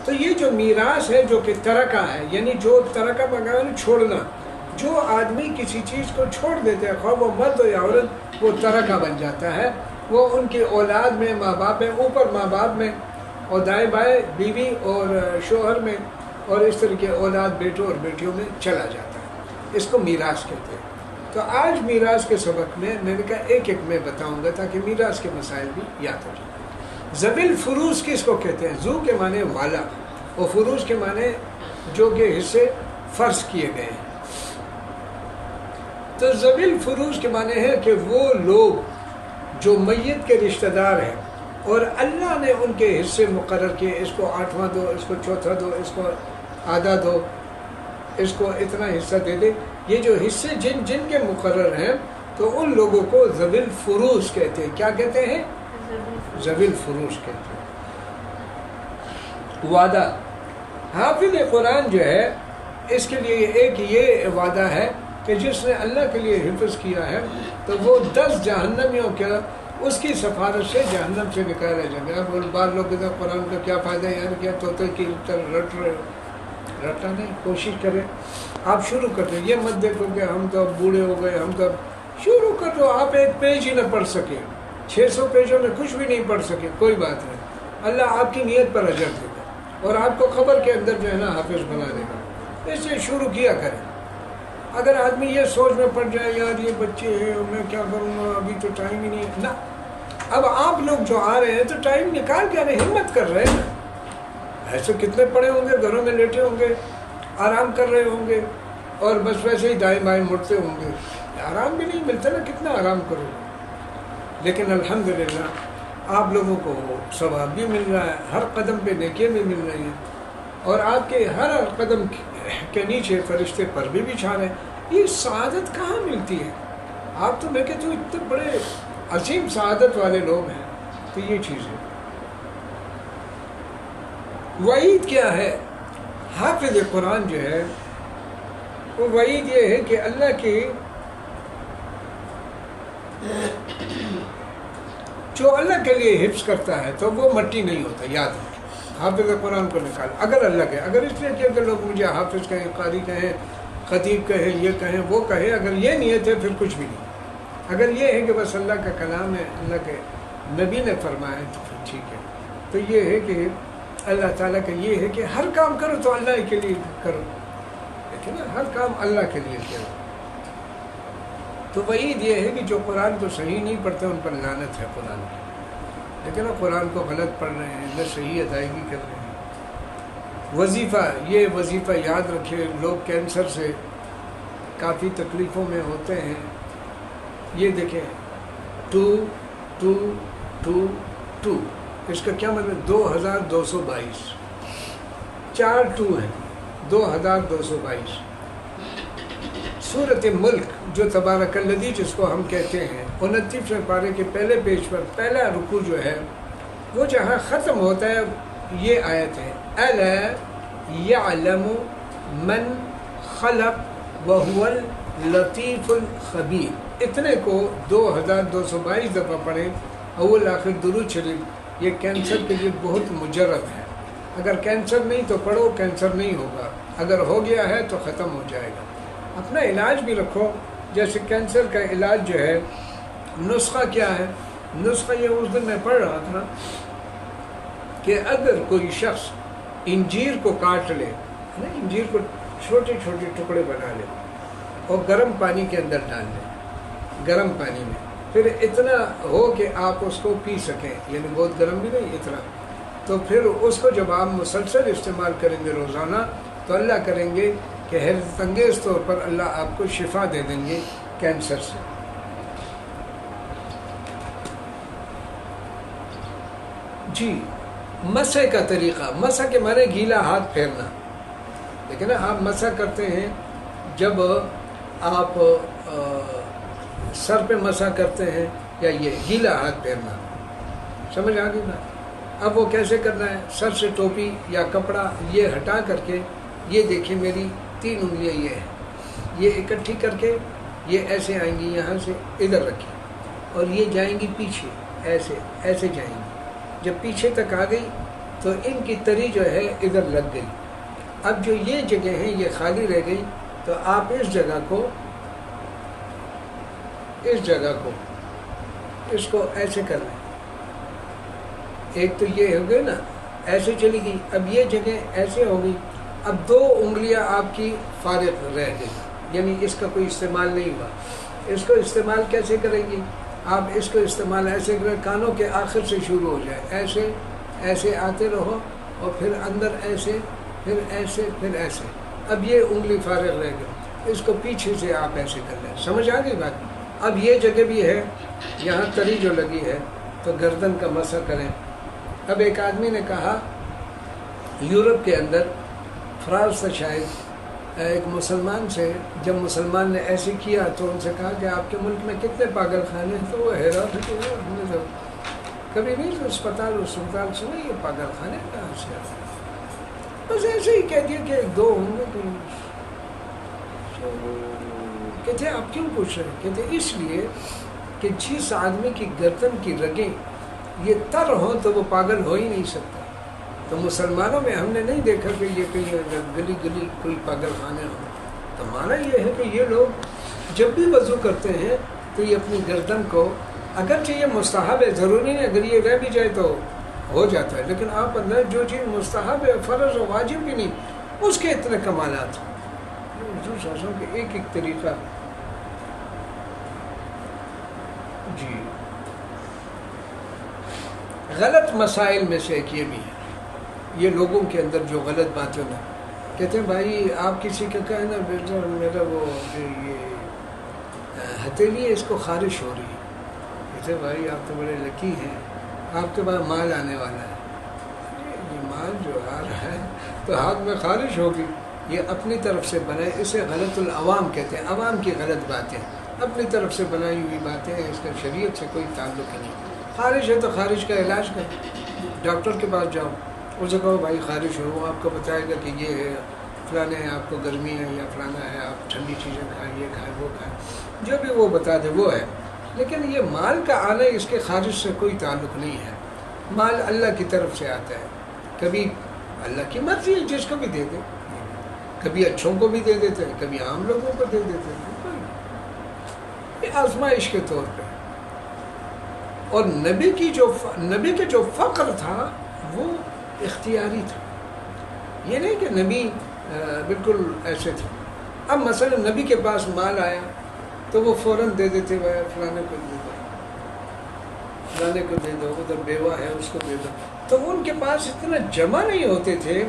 تو یہ جو میراث ہے جو کہ ترکہ ہے، یعنی جو ترکہ مکان چھوڑنا، جو آدمی کسی چیز کو چھوڑ دیتے ہیں، خواہ وہ مرد ہو یا عورت، وہ ترکہ بن جاتا ہے. وہ ان کی اولاد میں، ماں باپ میں، اوپر ماں باپ میں اور دائیں بائیں بیوی اور شوہر میں، اور اس طرح کے اولاد بیٹوں اور بیٹیوں میں چلا جاتا ہے. اس کو میراث کہتے ہیں. تو آج میراث کے سبق میں نے کہا ایک ایک میں بتاؤں گا تاکہ میراث کے مسائل بھی یاد ہو جائیں. ذوی الفروض کس کو کہتے ہیں؟ ذو کے معنی والا اور فروض کے معنی جو کہ حصے فرض کیے گئے ہیں. تو ذوی الفروض کے معنی ہے کہ وہ لوگ جو میت کے رشتہ دار ہیں اور اللہ نے ان کے حصے مقرر کیے، اس کو 8واں دو، اس کو 4تھا دو، اس کو آدھا دو، اس کو اتنا حصہ دے دے. یہ جو حصے جن جن کے مقرر ہیں تو ان لوگوں کو ذوی الفروض کہتے ہیں. کیا کہتے ہیں؟ ذوی الفروض کہتے ہیں. وعدہ، حافظ قرآن جو ہے اس کے لیے ایک یہ وعدہ ہے کہ جس نے اللہ کے لیے حفظ کیا ہے تو وہ 10 جہنمیوں کے اس کی سفارش سے جہنم سے نکالا جائے گا. اب بعض لوگ کہتے ہیں قرآن کا کیا فائدہ ہے یار، کیا طوطے کی طرح رٹ رہے ہو. رٹا نہیں، کوشش کریں. آپ شروع کر دیں، یہ مت دیکھو کہ ہم تو اب بوڑھے ہو گئے، ہم تو اب شروع کر دو. آپ ایک پیج ہی نہ پڑھ سکے، 600 پیجوں میں کچھ بھی نہیں پڑھ سکے، کوئی بات نہیں. اللہ آپ کی نیت پر اجر دے گا اور آپ کو خبر کے اندر جو ہے نا حافظ بنا دے گا. اس سے شروع کیا کریں. اگر آدمی یہ سوچ میں پڑ جائے یار یہ بچے ہیں میں کیا کروں گا، ابھی تو ٹائم ہی نہیں ہے، نہ. اب آپ لوگ جو آ رہے ہیں تو ٹائم نکال کے آنے، ہمت کر رہے ہیں نا. ایسے کتنے پڑے ہوں گے، گھروں میں لیٹے ہوں گے، آرام کر رہے ہوں گے اور بس ویسے ہی دائیں بائیں مڑتے ہوں گے. آرام بھی نہیں ملتا نا، کتنا آرام کرو گے. لیکن الحمدللہ آپ لوگوں کو ثواب بھی مل رہا ہے، ہر قدم پہ نیکیاں بھی مل رہی ہیں اور آپ کے ہر قدم کے نیچے فرشتے پر بھی بچھا رہے ہیں. یہ سعادت کہاں ملتی ہے؟ آپ تو میں کہتا ہوں اتنے بڑے عظیم سعادت والے لوگ ہیں. تو یہ چیز ہے. وعید کیا ہے؟ حافظ قرآن جو ہے وہ وعید یہ ہے کہ اللہ کی جو اللہ کے لیے حفظ کرتا ہے تو وہ مٹی نہیں ہوتا. یاد رکھیں، حافظ قرآن کو نکال. اگر اللہ کے، اگر اس لیے کہ لوگ مجھے حافظ کہیں، قاری کہیں، خطیب کہیں، یہ کہیں، وہ کہیں، اگر یہ نیت ہے پھر کچھ بھی نہیں. اگر یہ ہے کہ بس اللہ کا کلام ہے، اللہ کے نبی نے فرمایا ہے تو پھر ٹھیک ہے. تو یہ ہے کہ اللہ تعالیٰ کا یہ ہے کہ ہر کام کرو تو اللہ کے لیے کرو. دیکھیں نا، ہر کام اللہ کے لیے کرو. تو وعید یہ ہے کہ جو قرآن کو صحیح نہیں پڑھتے ان پر لعنت ہے قرآن کی. لیکن وہ قرآن کو غلط پڑھ رہے ہیں، نہ صحیح ادائیگی کر رہے ہیں. وظیفہ، یہ وظیفہ یاد رکھے. لوگ کینسر سے کافی تکلیفوں میں ہوتے ہیں. یہ دیکھیں 2 2 2 2، اس کا کیا مطلب؟ 2222، 4 2 ہیں، 2222. سورۃ ملک جو تبارک الذی جس کو ہم کہتے ہیں، 29ویں پارے کے پہلے پیج پر پہلا رکوع جو ہے وہ جہاں ختم ہوتا ہے یہ آیت ہے، اَلَا يَعْلَمُ مَنْ خَلَقَ وَهُوَ الْلَطِيفُ الْخَبِيرُ. اتنے کو 2222 دفعہ پڑھیں اول آخر درود شریف یہ کینسر کے لیے بہت مجرب ہے. اگر کینسر نہیں تو پڑھو، کینسر نہیں ہوگا، اگر ہو گیا ہے تو ختم ہو جائے گا. اپنا علاج بھی رکھو. جیسے کینسر کا علاج جو ہے، نسخہ کیا ہے؟ نسخہ یہ اس دن میں پڑھ رہا تھا کہ اگر کوئی شخص انجیر کو کاٹ لے، انجیر کو چھوٹے چھوٹے ٹکڑے بنا لے اور گرم پانی کے اندر ڈال لے، گرم پانی میں، پھر اتنا ہو کہ آپ اس کو پی سکیں، یعنی بہت گرم بھی نہیں، اتنا، تو پھر اس کو جب آپ مسلسل استعمال کریں گے روزانہ تو اللہ کریں گے کہ حیرت انگیز طور پر اللہ آپ کو شفا دے دیں گے کینسر سے. جی، مسح کا طریقہ. مسح کے معنی گیلا ہاتھ پھیرنا. لیکن آپ مسح کرتے ہیں جب آپ سر پہ مسح کرتے ہیں یا یہ گیلا ہاتھ پھیرنا، سمجھ آ گئی نا؟ اب وہ کیسے کرنا ہے؟ سر سے ٹوپی یا کپڑا یہ ہٹا کر کے، یہ دیکھیں میری 3 انگلیاں یہ ہیں، یہ اکٹھی کر کے یہ ایسے آئیں گی، یہاں سے ادھر رکھی اور یہ جائیں گی پیچھے، ایسے ایسے جائیں گی. جب پیچھے تک آ گئی تو ان کی تری جو ہے ادھر لگ گئی. اب جو یہ جگہ ہیں یہ خالی رہ گئی، تو آپ اس جگہ کو اس کو ایسے کر لیں. ایک تو یہ ہو گئی نا، ایسے چلی گئی. اب یہ جگہ ایسے ہو گئی. اب 2 انگلیاں آپ کی فارغ رہ گئی، یعنی اس کا کوئی استعمال نہیں ہوا. اس کو استعمال کیسے کریں گی؟ آپ اس کو استعمال ایسے کریں، کانوں کے آخر سے شروع ہو جائے، ایسے ایسے آتے رہو اور پھر اندر ایسے، پھر ایسے، پھر ایسے. اب یہ انگلی فارغ رہ گئی، اس کو پیچھے سے آپ ایسے کر لیں. سمجھ آ گئی بات؟ اب یہ جگہ بھی ہے، یہاں تری جو لگی ہے تو گردن کا مسح کریں. اب ایک آدمی نے کہا، یورپ کے اندر فرانس سے شاید، ایک مسلمان سے، جب مسلمان نے ایسے کیا تو ان سے کہا کہ آپ کے ملک میں کتنے پاگل خانے ہیں؟ تو وہ حیران ہے کہ ہم نے تو کبھی نہیں اسپتال سنے یہ پاگل خانے کہاں سے آتے ہیں. بس ایسے ہی کہہ دیا کہ 2 ہوں گے. کہتے آپ کیوں پوچھ رہے ہیں؟ کہتے اس لیے کہ جس آدمی کی گردن کی رگیں یہ تر ہوں تو وہ پاگل ہو ہی نہیں سکتا. تو مسلمانوں میں ہم نے نہیں دیکھا کہ یہ کہیں گلی گلی کوئی پاگل خانے ہوں. تو معنی یہ ہے کہ یہ لوگ جب بھی وضو کرتے ہیں تو یہ اپنی گردن کو، اگرچہ یہ مستحب ہے، ضروری نہیں، اگر یہ رہ بھی جائے تو ہو جاتا ہے، لیکن آپ اندر جو چیز مستحب ہے، فرض و واجب بھی نہیں، اس کے اتنے کمالات ہیں. حضور صلی اللہ علیہ وسلم کے ایک طریقہ. جی، غلط مسائل میں سے ایک یہ بھی ہے، یہ لوگوں کے اندر جو غلط باتیں نا، کہتے ہیں بھائی آپ کسی کا کہنا نا بیٹا میرا وہ یہ ہتھیلی ہے، اس کو خارش ہو رہی ہے. کہتے ہیں بھائی آپ تو بڑے لکی ہیں، آپ کے پاس مال آنے والا ہے. یہ مال جو آ رہا ہے تو ہاتھ میں خارش ہوگی. یہ اپنی طرف سے بنائے، اسے غلط العوام کہتے ہیں، عوام کی غلط باتیں، اپنی طرف سے بنائی ہوئی باتیں ہیں، اس کا شریعت سے کوئی تعلق نہیں. خارش ہے تو خارش کا علاج کریں، ڈاکٹر کے پاس جاؤ، اسے کہو بھائی خارش ہو، وہ آپ کو بتائے گا کہ یہ ہے فلانے ہے، آپ کو گرمی ہے یا فلانا ہے، آپ ٹھنڈی چیزیں کھائیں، یہ کھائیں وہ کھائیں، جو بھی وہ بتا دے وہ ہے. لیکن یہ مال کا آنا اس کے خارج سے کوئی تعلق نہیں ہے. مال اللہ کی طرف سے آتا ہے، کبھی اللہ کی مرضی ہے جس کو بھی دے دے، کبھی اچھوں کو بھی دے دیتے ہیں، کبھی عام لوگوں کو دے دیتے ہیں، یہ آزمائش کے طور پہ. اور نبی کے جو فقر تھا وہ اختیاری تھا، یہ نہیں کہ نبی بالکل ایسے تھے. اب مثلا نبی کے پاس مال آیا تو وہ فوراً دے دیتے، فلانے کو دے دو، فلانے کو دے دو، ادھر بیوہ ہے اس کو دے دو. تو ان کے پاس اتنا جمع نہیں ہوتے تھے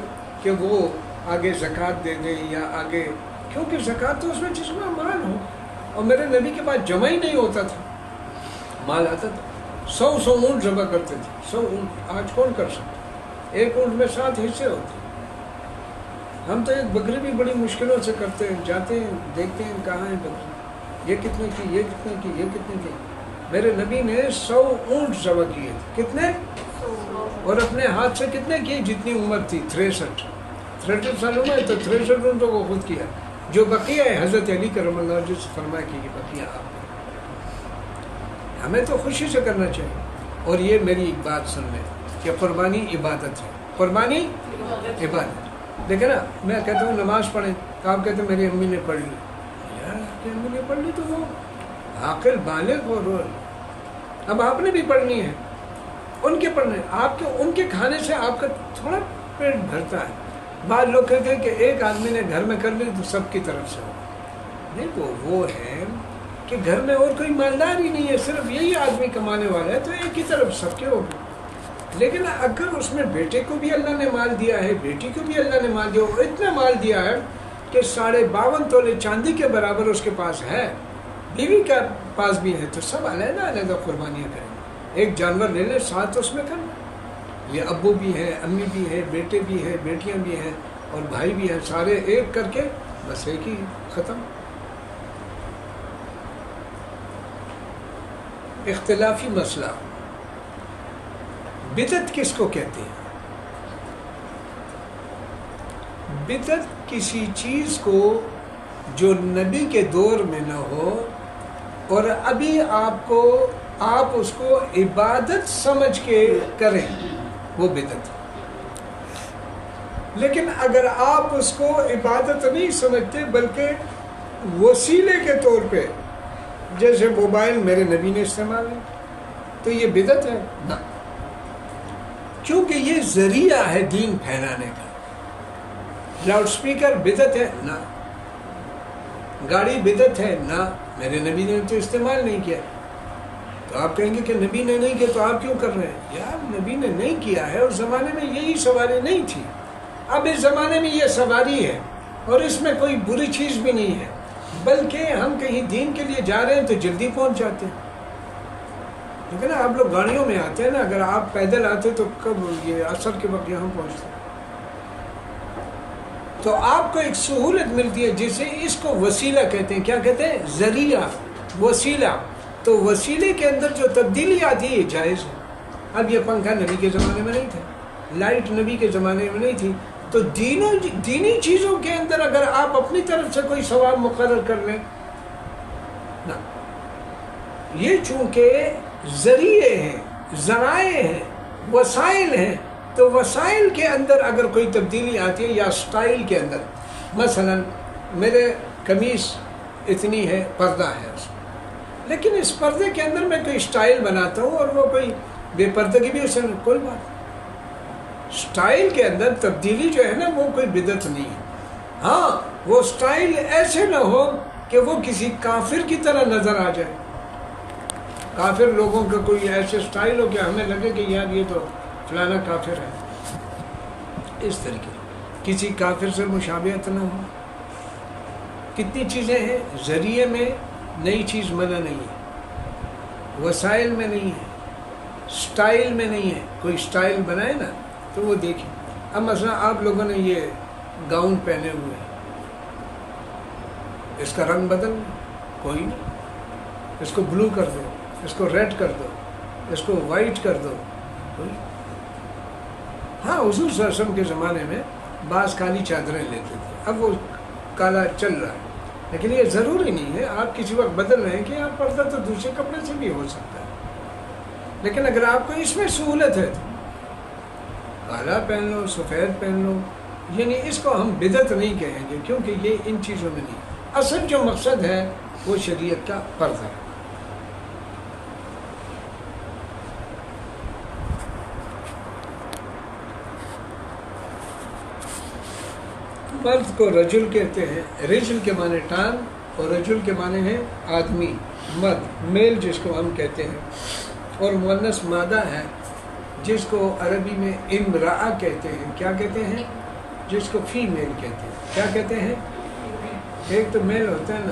کہ وہ آگے زکوٰۃ دے دیں یا آگے، کیونکہ زکوٰۃ تو اس میں جس میں مال ہو. اور میرے نبی کے پاس جمع ہی نہیں ہوتا تھا، مال آتا تھا. 100 اونٹ ذبح کرتے تھے، 100 اونٹ. آج کون کر سکتا؟ ایک اونٹ میں 7 حصے ہوتے. ہم تو ایک بکری بھی بڑی مشکلوں سے کرتے ہیں، جاتے ہیں دیکھتے ہیں کہاں ہے بکری، یہ کتنے کی، یہ کتنے کی، یہ کتنے کی. میرے نبی نے 100 اونٹ ذبح کیے تھے. کتنے؟ اور اپنے ہاتھ سے کتنے کیے؟ جتنی عمر تھی، 63 سال عمر تو 63 اونٹوں کو خود کیا. جو بقیہ ہے حضرت علی کرم اللہ وجہ سے فرمایا کہ یہ بقیہ آپ. ہمیں تو خوشی سے کرنا چاہیے. اور یہ میری ایک بات سن لیں کہ قربانی عبادت ہے، قربانی عبادت. دیکھیں نا، میں کہتا ہوں نماز پڑھیں تو آپ کہتے ہیں میری امی نے پڑھ لی. یار آپ کی امی نے پڑھ لی تو وہ عاقل بالغ اور اب آپ نے بھی پڑھنی ہے. ان کے پڑھنے آپ کے ان کے کھانے سے آپ کا تھوڑا پیٹ بھرتا ہے. بعض لوگ کہتے ہیں کہ ایک آدمی نے گھر میں کر لی تو سب کی طرف سے ہو. نہیں، تو وہ ہے کہ گھر میں اور کوئی مالدار ہی نہیں ہے، صرف یہی آدمی کمانے والا ہے تو ایک ہی طرف سب کے ہوگی. لیکن اگر اس میں بیٹے کو بھی اللہ نے مال دیا ہے، بیٹی کو بھی اللہ نے مال دیا، اور اتنا مال دیا ہے کہ 52.5 تولے چاندی کے برابر اس کے پاس ہے، بیوی کے پاس بھی ہے، تو سب علیحدہ علیحدہ قربانیاں کریں. ایک جانور لے لیں، ساتھ اس میں کریں. یہ ابو بھی ہے، امی بھی ہے، بیٹے بھی ہے، بیٹیاں بھی ہیں اور بھائی بھی ہیں، سارے ایک کر کے بس ایک ہی ختم. اختلافی مسئلہ، بدعت کس کو کہتے ہیں؟ بدعت کسی چیز کو جو نبی کے دور میں نہ ہو اور ابھی آپ اس کو عبادت سمجھ کے کریں، وہ بدعت ہے. لیکن اگر آپ اس کو عبادت نہیں سمجھتے بلکہ وسیلے کے طور پہ، جیسے موبائل میرے نبی نے استعمال ہے تو یہ بدعت ہے؟ نہ، کیونکہ یہ ذریعہ ہے دین پھیلانے کا. لاؤڈ سپیکر بدعت ہے؟ نہ. گاڑی بدعت ہے؟ نہ. میرے نبی نے تو استعمال نہیں کیا. تو آپ کہیں گے کہ نبی نے نہیں کیا تو آپ کیوں کر رہے ہیں؟ یار نبی نے نہیں کیا ہے، اس زمانے میں یہی سواری نہیں تھی. اب اس زمانے میں یہ سواری ہے اور اس میں کوئی بری چیز بھی نہیں ہے، بلکہ ہم کہیں دین کے لیے جا رہے ہیں تو جلدی پہنچ جاتے ہیں. لیکن نا آپ لوگ گاڑیوں میں آتے ہیں نا، اگر آپ پیدل آتے تو کب یہ عصر کے وقت یہاں پہنچتے ہیں. تو آپ کو ایک سہولت ملتی ہے جسے اس کو وسیلہ کہتے ہیں. کیا کہتے ہیں؟ ذریعہ، وسیلہ. تو وسیلے کے اندر جو تبدیلی آتی ہے یہ جائز ہے. اب یہ پنکھا نبی کے زمانے میں نہیں تھا، لائٹ نبی کے زمانے میں نہیں تھی، تو دینی چیزوں کے اندر اگر آپ اپنی طرف سے کوئی ثواب مقرر کر لیں نہ. یہ چونکہ ذریعے ہیں، ذرائع ہیں، وسائل ہیں، تو وسائل کے اندر اگر کوئی تبدیلی آتی ہے یا سٹائل کے اندر، مثلا میرے قمیص اتنی ہے، پردہ ہے اس میں، لیکن اس پردے کے اندر میں کوئی سٹائل بناتا ہوں اور وہ کوئی بے پردگی بھی اس میں کوئی بات. سٹائل کے اندر تبدیلی جو ہے نا وہ کوئی بدعت نہیں ہے. ہاں وہ سٹائل ایسے نہ ہو کہ وہ کسی کافر کی طرح نظر آ جائے. کافر لوگوں کا کوئی ایسے سٹائل ہو کہ ہمیں لگے کہ یار یہ تو فلانا کافر ہے. اس طریقے کسی کافر سے مشابہت نہ ہو. کتنی چیزیں ہیں ذریعے میں، نئی چیز منع نہیں ہے، وسائل میں نہیں ہے، سٹائل میں نہیں ہے. کوئی سٹائل بنائے نا تو وہ دیکھیں. اب مثلا آپ لوگوں نے یہ گاؤن پہنے ہوئے ہیں، اس کا رنگ بدل کوئی نہیں. اس کو بلو کر دو، اس کو ریڈ کر دو، اس کو وائٹ کر دو، کوئی. ہاں حضور صلی اللہ علیہ وسلم کے زمانے میں بعض کالی چادریں لیتے تھے، اب وہ کالا چل رہا ہے، لیکن یہ ضروری نہیں ہے. آپ کسی وقت بدل رہے ہیں کہ آپ پردہ تو دوسرے کپڑے سے بھی ہو سکتا ہے، لیکن اگر آپ کو اس میں سہولت ہے تو کالا پہن لو، سفید پہن لو. یعنی اس کو ہم بدعت نہیں کہیں گے کیونکہ یہ ان چیزوں میں نہیں. اصل جو مقصد ہے وہ شریعت کا پردہ ہے. مرد کو رجل کہتے ہیں. رجل کے معنی ٹانگ اور رجل کے معنی ہے آدمی، مرد، میل جس کو ہم کہتے ہیں. اور مؤنث مادہ ہے جس کو عربی میں امرأہ کہتے ہیں. کیا کہتے ہیں؟ جس کو فیمیل کہتے ہیں. کیا کہتے ہیں؟ ایک تو میل ہوتا ہے نا،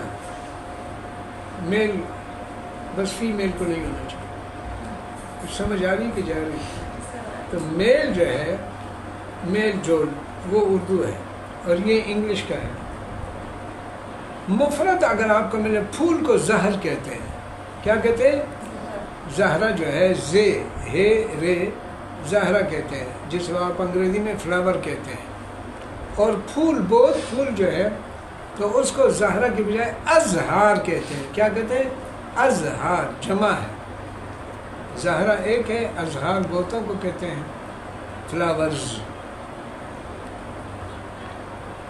میل بس فیمیل کو نہیں ہونا چاہیے. کچھ سمجھ آ رہی کہ جا رہی؟ تو میل جو ہے، میل جو وہ اردو ہے اور یہ انگلش کا ہے. مفرد اگر آپ کو ملے، پھول کو زہر کہتے ہیں. کیا کہتے ہیں؟ زہرا جو ہے، زے ہے رے، زہرا کہتے ہیں، جس کو آپ انگریزی میں فلاور کہتے ہیں. اور پھول، بہت پھول جو ہے تو اس کو زہرا کی بجائے ازہار کہتے ہیں. کیا کہتے ہیں؟ ازہار جمع ہے. زہرا ایک ہے، ازہار بہتوں کو کہتے ہیں، فلاورز۔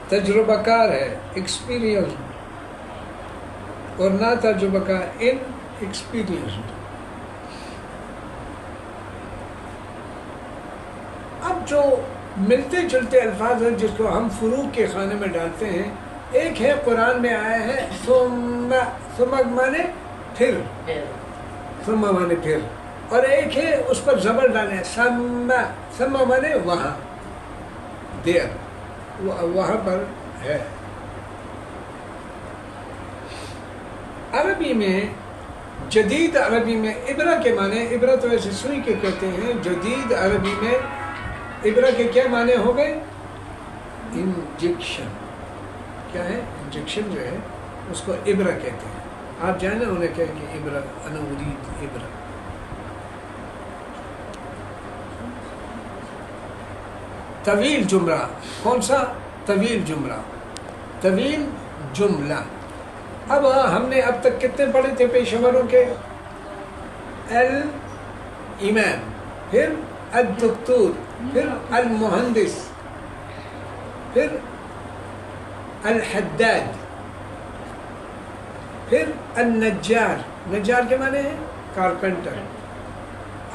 تجربہ کار ہے، ایکسپیرینس، اور نہ تجربہ کار، ان ایکسپیرینس۔ اب جو ملتے جلتے الفاظ ہیں جس کو ہم فروق کے خانے میں ڈالتے ہیں، ایک ہے قرآن میں آیا ہے ثم، ثم مانے پھر، ثم مانے پھر، اور ایک ہے اس پر زبر ڈالیں ثم، ثم مانے وہاں، دیر، وہاں پر ہے۔ عربی میں، جدید عربی میں ابرہ کے معنی، ابرہ تو ایسے سوئی کے کہتے ہیں، جدید عربی میں ابرہ کے کیا معنی ہو گئے؟ انجیکشن۔ کیا ہے؟ انجیکشن جو ہے اس کو ابرہ کہتے ہیں۔ آپ جانے انہیں کہیں کہ ابرہ، انا اريد ابرہ۔ طویل جملہ، کون سا؟ طویل جملہ، طویل جملہ۔ اب ہم نے اب تک کتنے پڑھے تھے پیشوروں کے؟ الامام، پھر الدکتور، پھر المہندس، پھر الحداد، پھر النجار۔ نجار کے معنی ہے کارپینٹر۔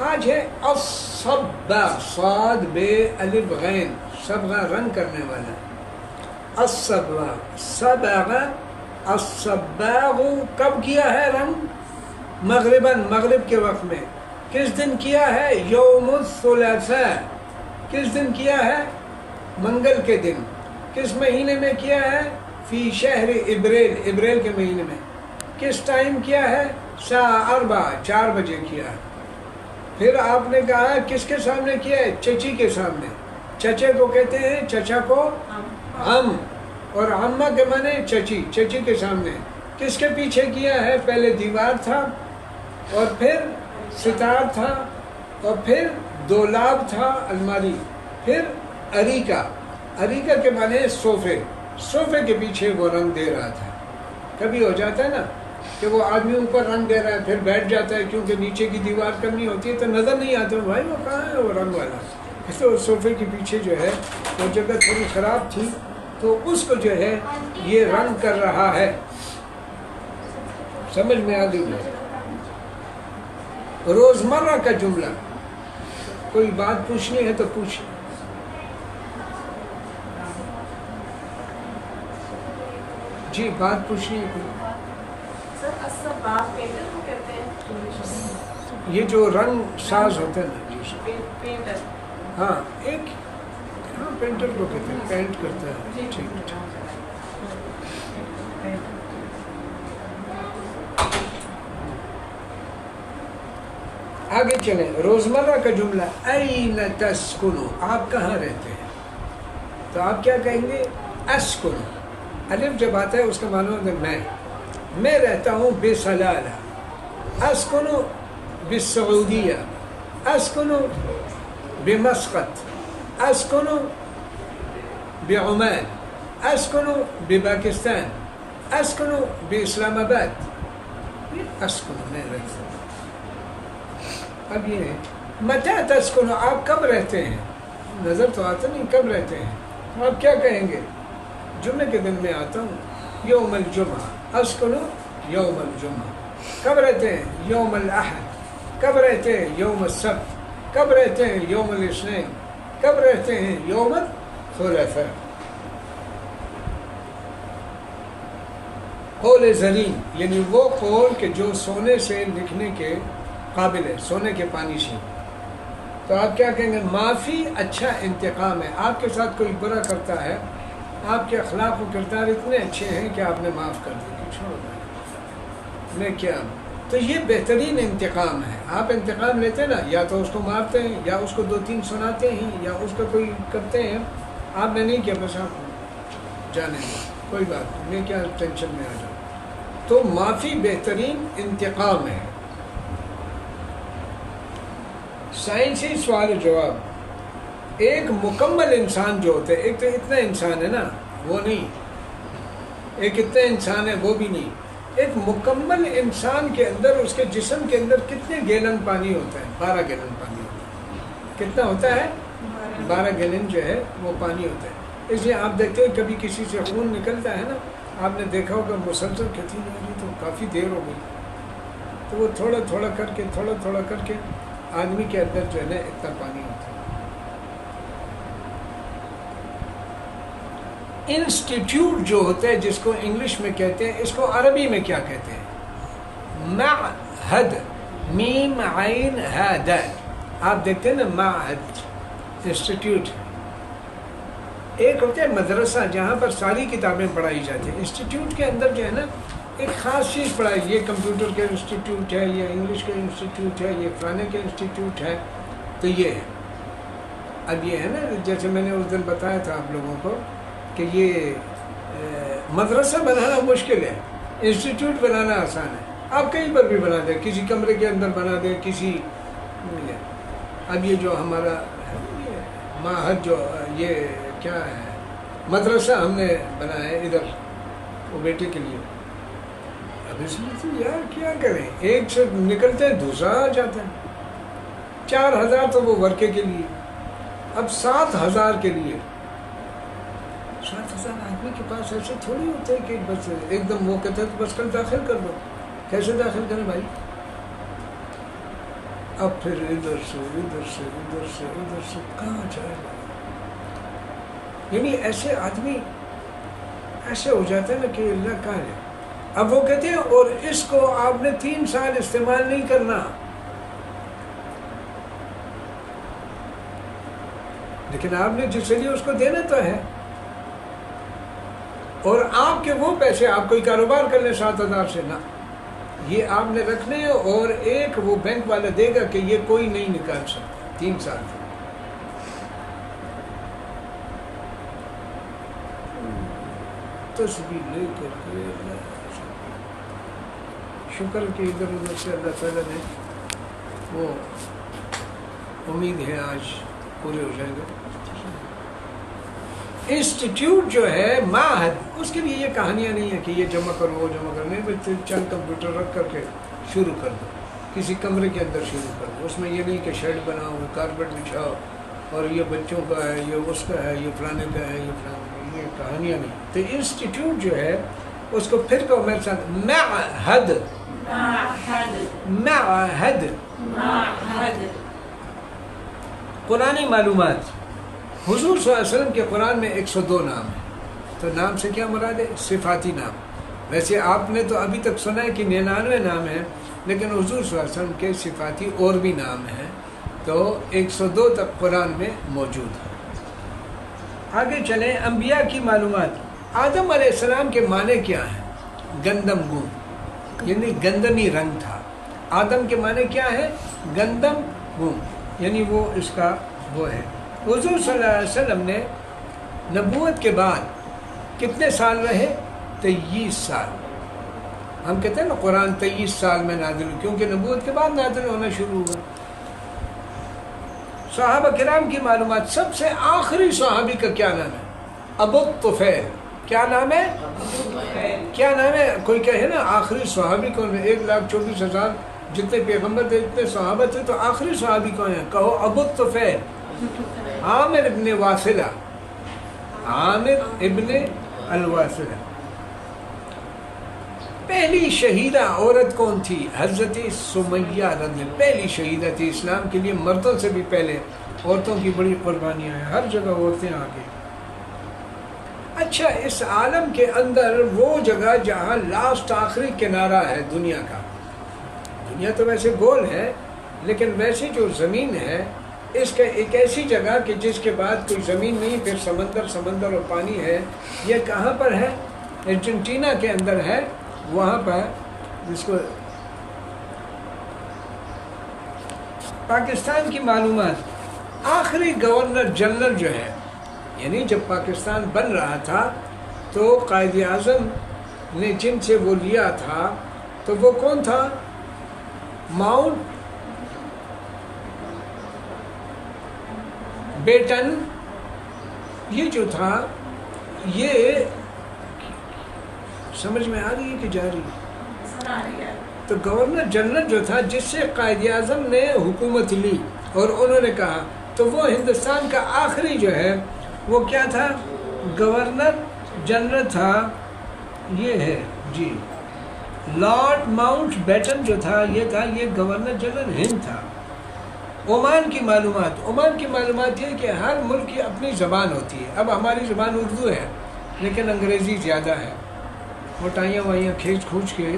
آج ہے الصباغ، صاد بے الف غین، صبغہ رنگ کرنے والا۔ الصباغ، صبغ، الصباغ کب کیا ہے رنگ؟ مغرباً، مغرب کے وقت میں۔ کس دن کیا ہے؟ یوم الثلاثاء۔ کس دن کیا ہے؟ منگل کے دن۔ کس مہینے میں کیا ہے؟ فی شہر ابریل، ابریل کے مہینے میں۔ کس ٹائم کیا ہے؟ ساعہ 4، 4 بجے کیا ہے۔ پھر آپ نے کہا کس کے سامنے کیا ہے؟ چچی کے سامنے۔ چچے کو کہتے ہیں، چچا کو ہم، اور عمہ کے معنی چچی، چچی کے سامنے۔ کس کے پیچھے کیا ہے؟ پہلے دیوار تھا، اور پھر ستار تھا، اور پھر دولاب تھا، الماری، پھر اریکہ۔ اریکہ کے معنی صوفے، صوفے کے پیچھے وہ رنگ دے رہا تھا۔ کبھی ہو جاتا ہے نا کہ وہ آدمی اوپر رنگ دے رہا ہے، پھر بیٹھ جاتا ہے کیونکہ نیچے کی دیوار کرنی ہوتی ہے تو نظر نہیں آتا بھائی وہ کہاں ہے وہ رنگ والا۔ اس تو صوفے کے پیچھے جو ہے وہ جگہ تھوڑی خراب تھی تو اس کو جو ہے یہ رنگ کر رہا ہے۔ سمجھ میں آ گئی؟ روزمرہ کا جملہ، کوئی بات پوچھنی ہے تو پوچھیں۔ جی بات پوچھنی ہے کوئی؟
سر الصباغ پینٹر کو کہتے ہیں؟
یہ جو رنگ ساز ہوتے ہیں نا، جی
پینٹر۔
ہاں، ایک ہاں پینٹر کو کہتے ہیں، پینٹ کرتا ہے۔ ٹھیک ٹھیک۔ آگے چلیں، روزمرہ کا جملہ، این تسکنو، آپ کہاں رہتے ہیں؟ تو آپ کیا کہیں گے؟ اسکنو۔ الف جب آتا ہے اس کا معنی ہوتا ہے میں رہتا ہوں بسلالہ، اسکنو بالسعودیہ، اسکنو بمسقط، اسکنو بعمان، اسکنو بپاکستان، اسکنو باسلام آباد۔ اسکنو میں رہتا ہوں۔ اب یہ ہے متى تسکنو، آپ کب رہتے ہیں؟ نظر تو آتا نہیں کب رہتے ہیں، آپ کیا کہیں گے؟ جمعے کے دن میں آتا ہوں، یوم الجمعہ، اسکنو یوم الجمعہ۔ کب رہتے ہیں؟ یوم الاحد۔ کب رہتے ہیں؟ یوم السبت۔ کب رہتے ہیں؟ یوم الاثنین۔ کب رہتے ہیں؟ یوم الثلاثاء۔ قول زرین یعنی وہ قول کہ جو سونے سے لکھنے کے قابل ہے، سونے کے پانی سے۔ تو آپ کیا کہیں گے؟ معافی اچھا انتقام ہے۔ آپ کے ساتھ کوئی برا کرتا ہے، آپ کے اخلاق و کردار اتنے اچھے ہیں کہ آپ نے معاف کر دیا کہ چھوڑ دیں، میں کیا۔ تو یہ بہترین انتقام ہے۔ آپ انتقام لیتے ہیں نا، یا تو اس کو مارتے ہیں، یا اس کو 2-3 سناتے ہیں، یا اس کو کوئی کرتے ہیں۔ آپ نے نہیں کیا، بس آپ جانے دیں، کوئی بات نہیں، میں کیا ٹینشن میں آ جاؤں۔ تو معافی بہترین انتقام ہے۔ سائنسی سوال و جواب، ایک مکمل انسان جو ہوتا ہے، ایک تو اتنا انسان ہے نا وہ نہیں، ایک اتنا انسان ہے وہ بھی نہیں، ایک مکمل انسان کے اندر، اس کے جسم کے اندر کتنے گیلن پانی ہوتا ہے؟ 12 گیلن پانی ہوتا ہے. کتنا ہوتا ہے؟ 12 گیلن جو ہے وہ پانی ہوتا ہے. اس لیے آپ دیکھتے ہیں کبھی کسی سے خون نکلتا ہے نا، آپ نے دیکھا ہوگا مسلسل کہتی ہے تو کافی دیر ہو گئی، تو وہ تھوڑا تھوڑا کر کے آدمی کے اندر جو ہے نا اتنا پانی ہوتا ہے. انسٹیٹیوٹ جو ہوتا ہے جس کو انگلش میں کہتے ہیں، اس کو عربی میں کیا کہتے ہیں؟ معہد، میم عین ہا دال. آپ دیکھتے ہیں نا معہد انسٹیٹیوٹ. ایک ہوتا ہے مدرسہ جہاں پر ساری کتابیں پڑھائی جاتی ہیں. انسٹیٹیوٹ کے اندر جو ہے نا ایک خاص چیز پڑھائی، یہ کمپیوٹر کے انسٹیٹیوٹ ہے، یہ انگلش کے انسٹیٹیوٹ ہے، یہ فلانے کے انسٹیٹیوٹ ہے. تو یہ ہے. اب یہ ہے نا جیسے میں نے اس دن بتایا تھا آپ لوگوں کو کہ یہ مدرسہ بنانا مشکل ہے، انسٹیٹیوٹ بنانا آسان ہے. آپ کہیں پر بھی بنا دیں، کسی کمرے کے اندر بنا دیں، کسی. اب یہ جو ہمارا معہد جو یہ کیا ہے مدرسہ ہم نے بنایا ہے ادھر وہ بیٹے کے لیے. اب اس میں تو یار کیا کریں، ایک سے نکلتے ہیں دوسرا آ جاتا ہے. 4000 تو وہ ورکے کے لیے، اب 7000 کے لیے. 7000 آدمی کے پاس ایسے تھوڑی ہوتے ہیں کہ بس ایک دم وہ کہتے ہیں بس کل داخل کر دو. کیسے داخل کریں بھائی؟ اب پھر ادھر سے کہاں جائے گا؟ یعنی ایسے آدمی ایسے ہو جاتا ہے نا کہ اللہ کہاں ہے. اب وہ کہتے ہیں اور اس کو آپ نے 3 سال استعمال نہیں کرنا، لیکن آپ نے جس لیے اس کو دینا تو ہے، اور آپ کے وہ پیسے آپ کوئی کاروبار کر لیں 7000 سے نہ، یہ آپ نے رکھنے ہیں اور ایک وہ بینک والا دے گا کہ یہ کوئی نہیں نکال سکتا 3 سال سے. تصویر لے کر کے شکر کہ ادھر ادھر سے اللہ تعالیٰ نے وہ امید ہے آج پورے ہو جائیں گے. انسٹیٹیوٹ جو ہے معہد، اس کے لیے یہ کہانیاں نہیں ہیں کہ یہ جمع کرو وہ جمع کرو، نہیں بچے چند کمپیوٹر رکھ کر کے شروع کر دو، کسی کمرے کے اندر شروع کر دو. اس میں یہ نہیں کہ شیڈ بناؤ، کارپیٹ بچھاؤ اور یہ بچوں کا ہے، یہ اس کا ہے، یہ فلانے کا ہے، یہ فلانے کا، یہ کہانیاں نہیں. تو انسٹیٹیوٹ جو ہے اس کو پھر کہو میرے ساتھ معہد. معہد قرآنی معلومات. حضور صلی اللہ علیہ وسلم کے قرآن میں 102 نام ہیں. تو نام سے کیا مراد ہے؟ صفاتی نام. ویسے آپ نے تو ابھی تک سنا ہے کہ 99 نام ہیں، لیکن حضور صلی اللہ علیہ وسلم کے صفاتی اور بھی نام ہیں، تو 102 تک قرآن میں موجود ہیں. آگے چلیں. انبیاء کی معلومات. آدم علیہ السلام کے معنی کیا ہیں؟ گندم گون، یعنی گندمی رنگ تھا. آدم کے معنی کیا ہے؟ گندم گون، یعنی وہ اس کا وہ ہے. حضور صلی اللہ علیہ وسلم نے نبوت کے بعد کتنے سال رہے؟ 23 سال. ہم کہتے ہیں نا قرآن 23 سال میں نازل ہوئی، کیونکہ نبوت کے بعد نازل ہونا شروع ہوا. صحابہ کرام کی معلومات. سب سے آخری صحابی کا کیا نام ہے؟ ابو الطفیل. کیا نام ہے؟ کیا نام ہے؟ کوئی کہے نا آخری صحابی کون ہے؟ 1,24,000 جتنے پیغمبر تھے اتنے صحابہ تھے، تو آخری صحابی کون ہے؟ کہو ابو الطفیل. عامر ابن واصلہ. عامر ابن الواصلہ. پہلی شہیدہ عورت کون تھی؟ حضرت سمیہ رضی اللہ. پہلی شہیدہ تھی اسلام کے لیے، مردوں سے بھی پہلے. عورتوں کی بڑی قربانیاں ہیں، ہر جگہ عورتیں آگے. اچھا، اس عالم کے اندر وہ جگہ جہاں لاسٹ آخری کنارہ ہے دنیا کا. دنیا تو ویسے گول ہے، لیکن ویسے جو زمین ہے اس کا ایک ایسی جگہ کہ جس کے بعد کوئی زمین نہیں، پھر سمندر اور پانی ہے. یہ کہاں پر ہے؟ ارجنٹینا کے اندر ہے. وہاں پر جس کو پاکستان کی معلومات. آخری گورنر جنرل جو ہے، یعنی جب پاکستان بن رہا تھا تو قائد اعظم نے جن سے وہ لیا تھا تو وہ کون تھا؟ Mountbatten. یہ جو تھا، یہ سمجھ میں آ رہی ہے کہ جا رہی ہے؟ تو گورنر جنرل جو تھا جس سے قائد اعظم نے حکومت لی اور انہوں نے کہا، تو وہ ہندوستان کا آخری جو ہے وہ کیا تھا؟ گورنر جنرل تھا، یہ ہے جی لارڈ ماؤنٹ بیٹن جو تھا، یہ گورنر جنرل ہند تھا۔ عمان کی معلومات یہ کہ ہر ملک کی اپنی زبان ہوتی ہے۔ اب ہماری زبان اردو ہے لیکن انگریزی زیادہ ہے، موٹائیاں وائیاں کھینچ کھوچ کے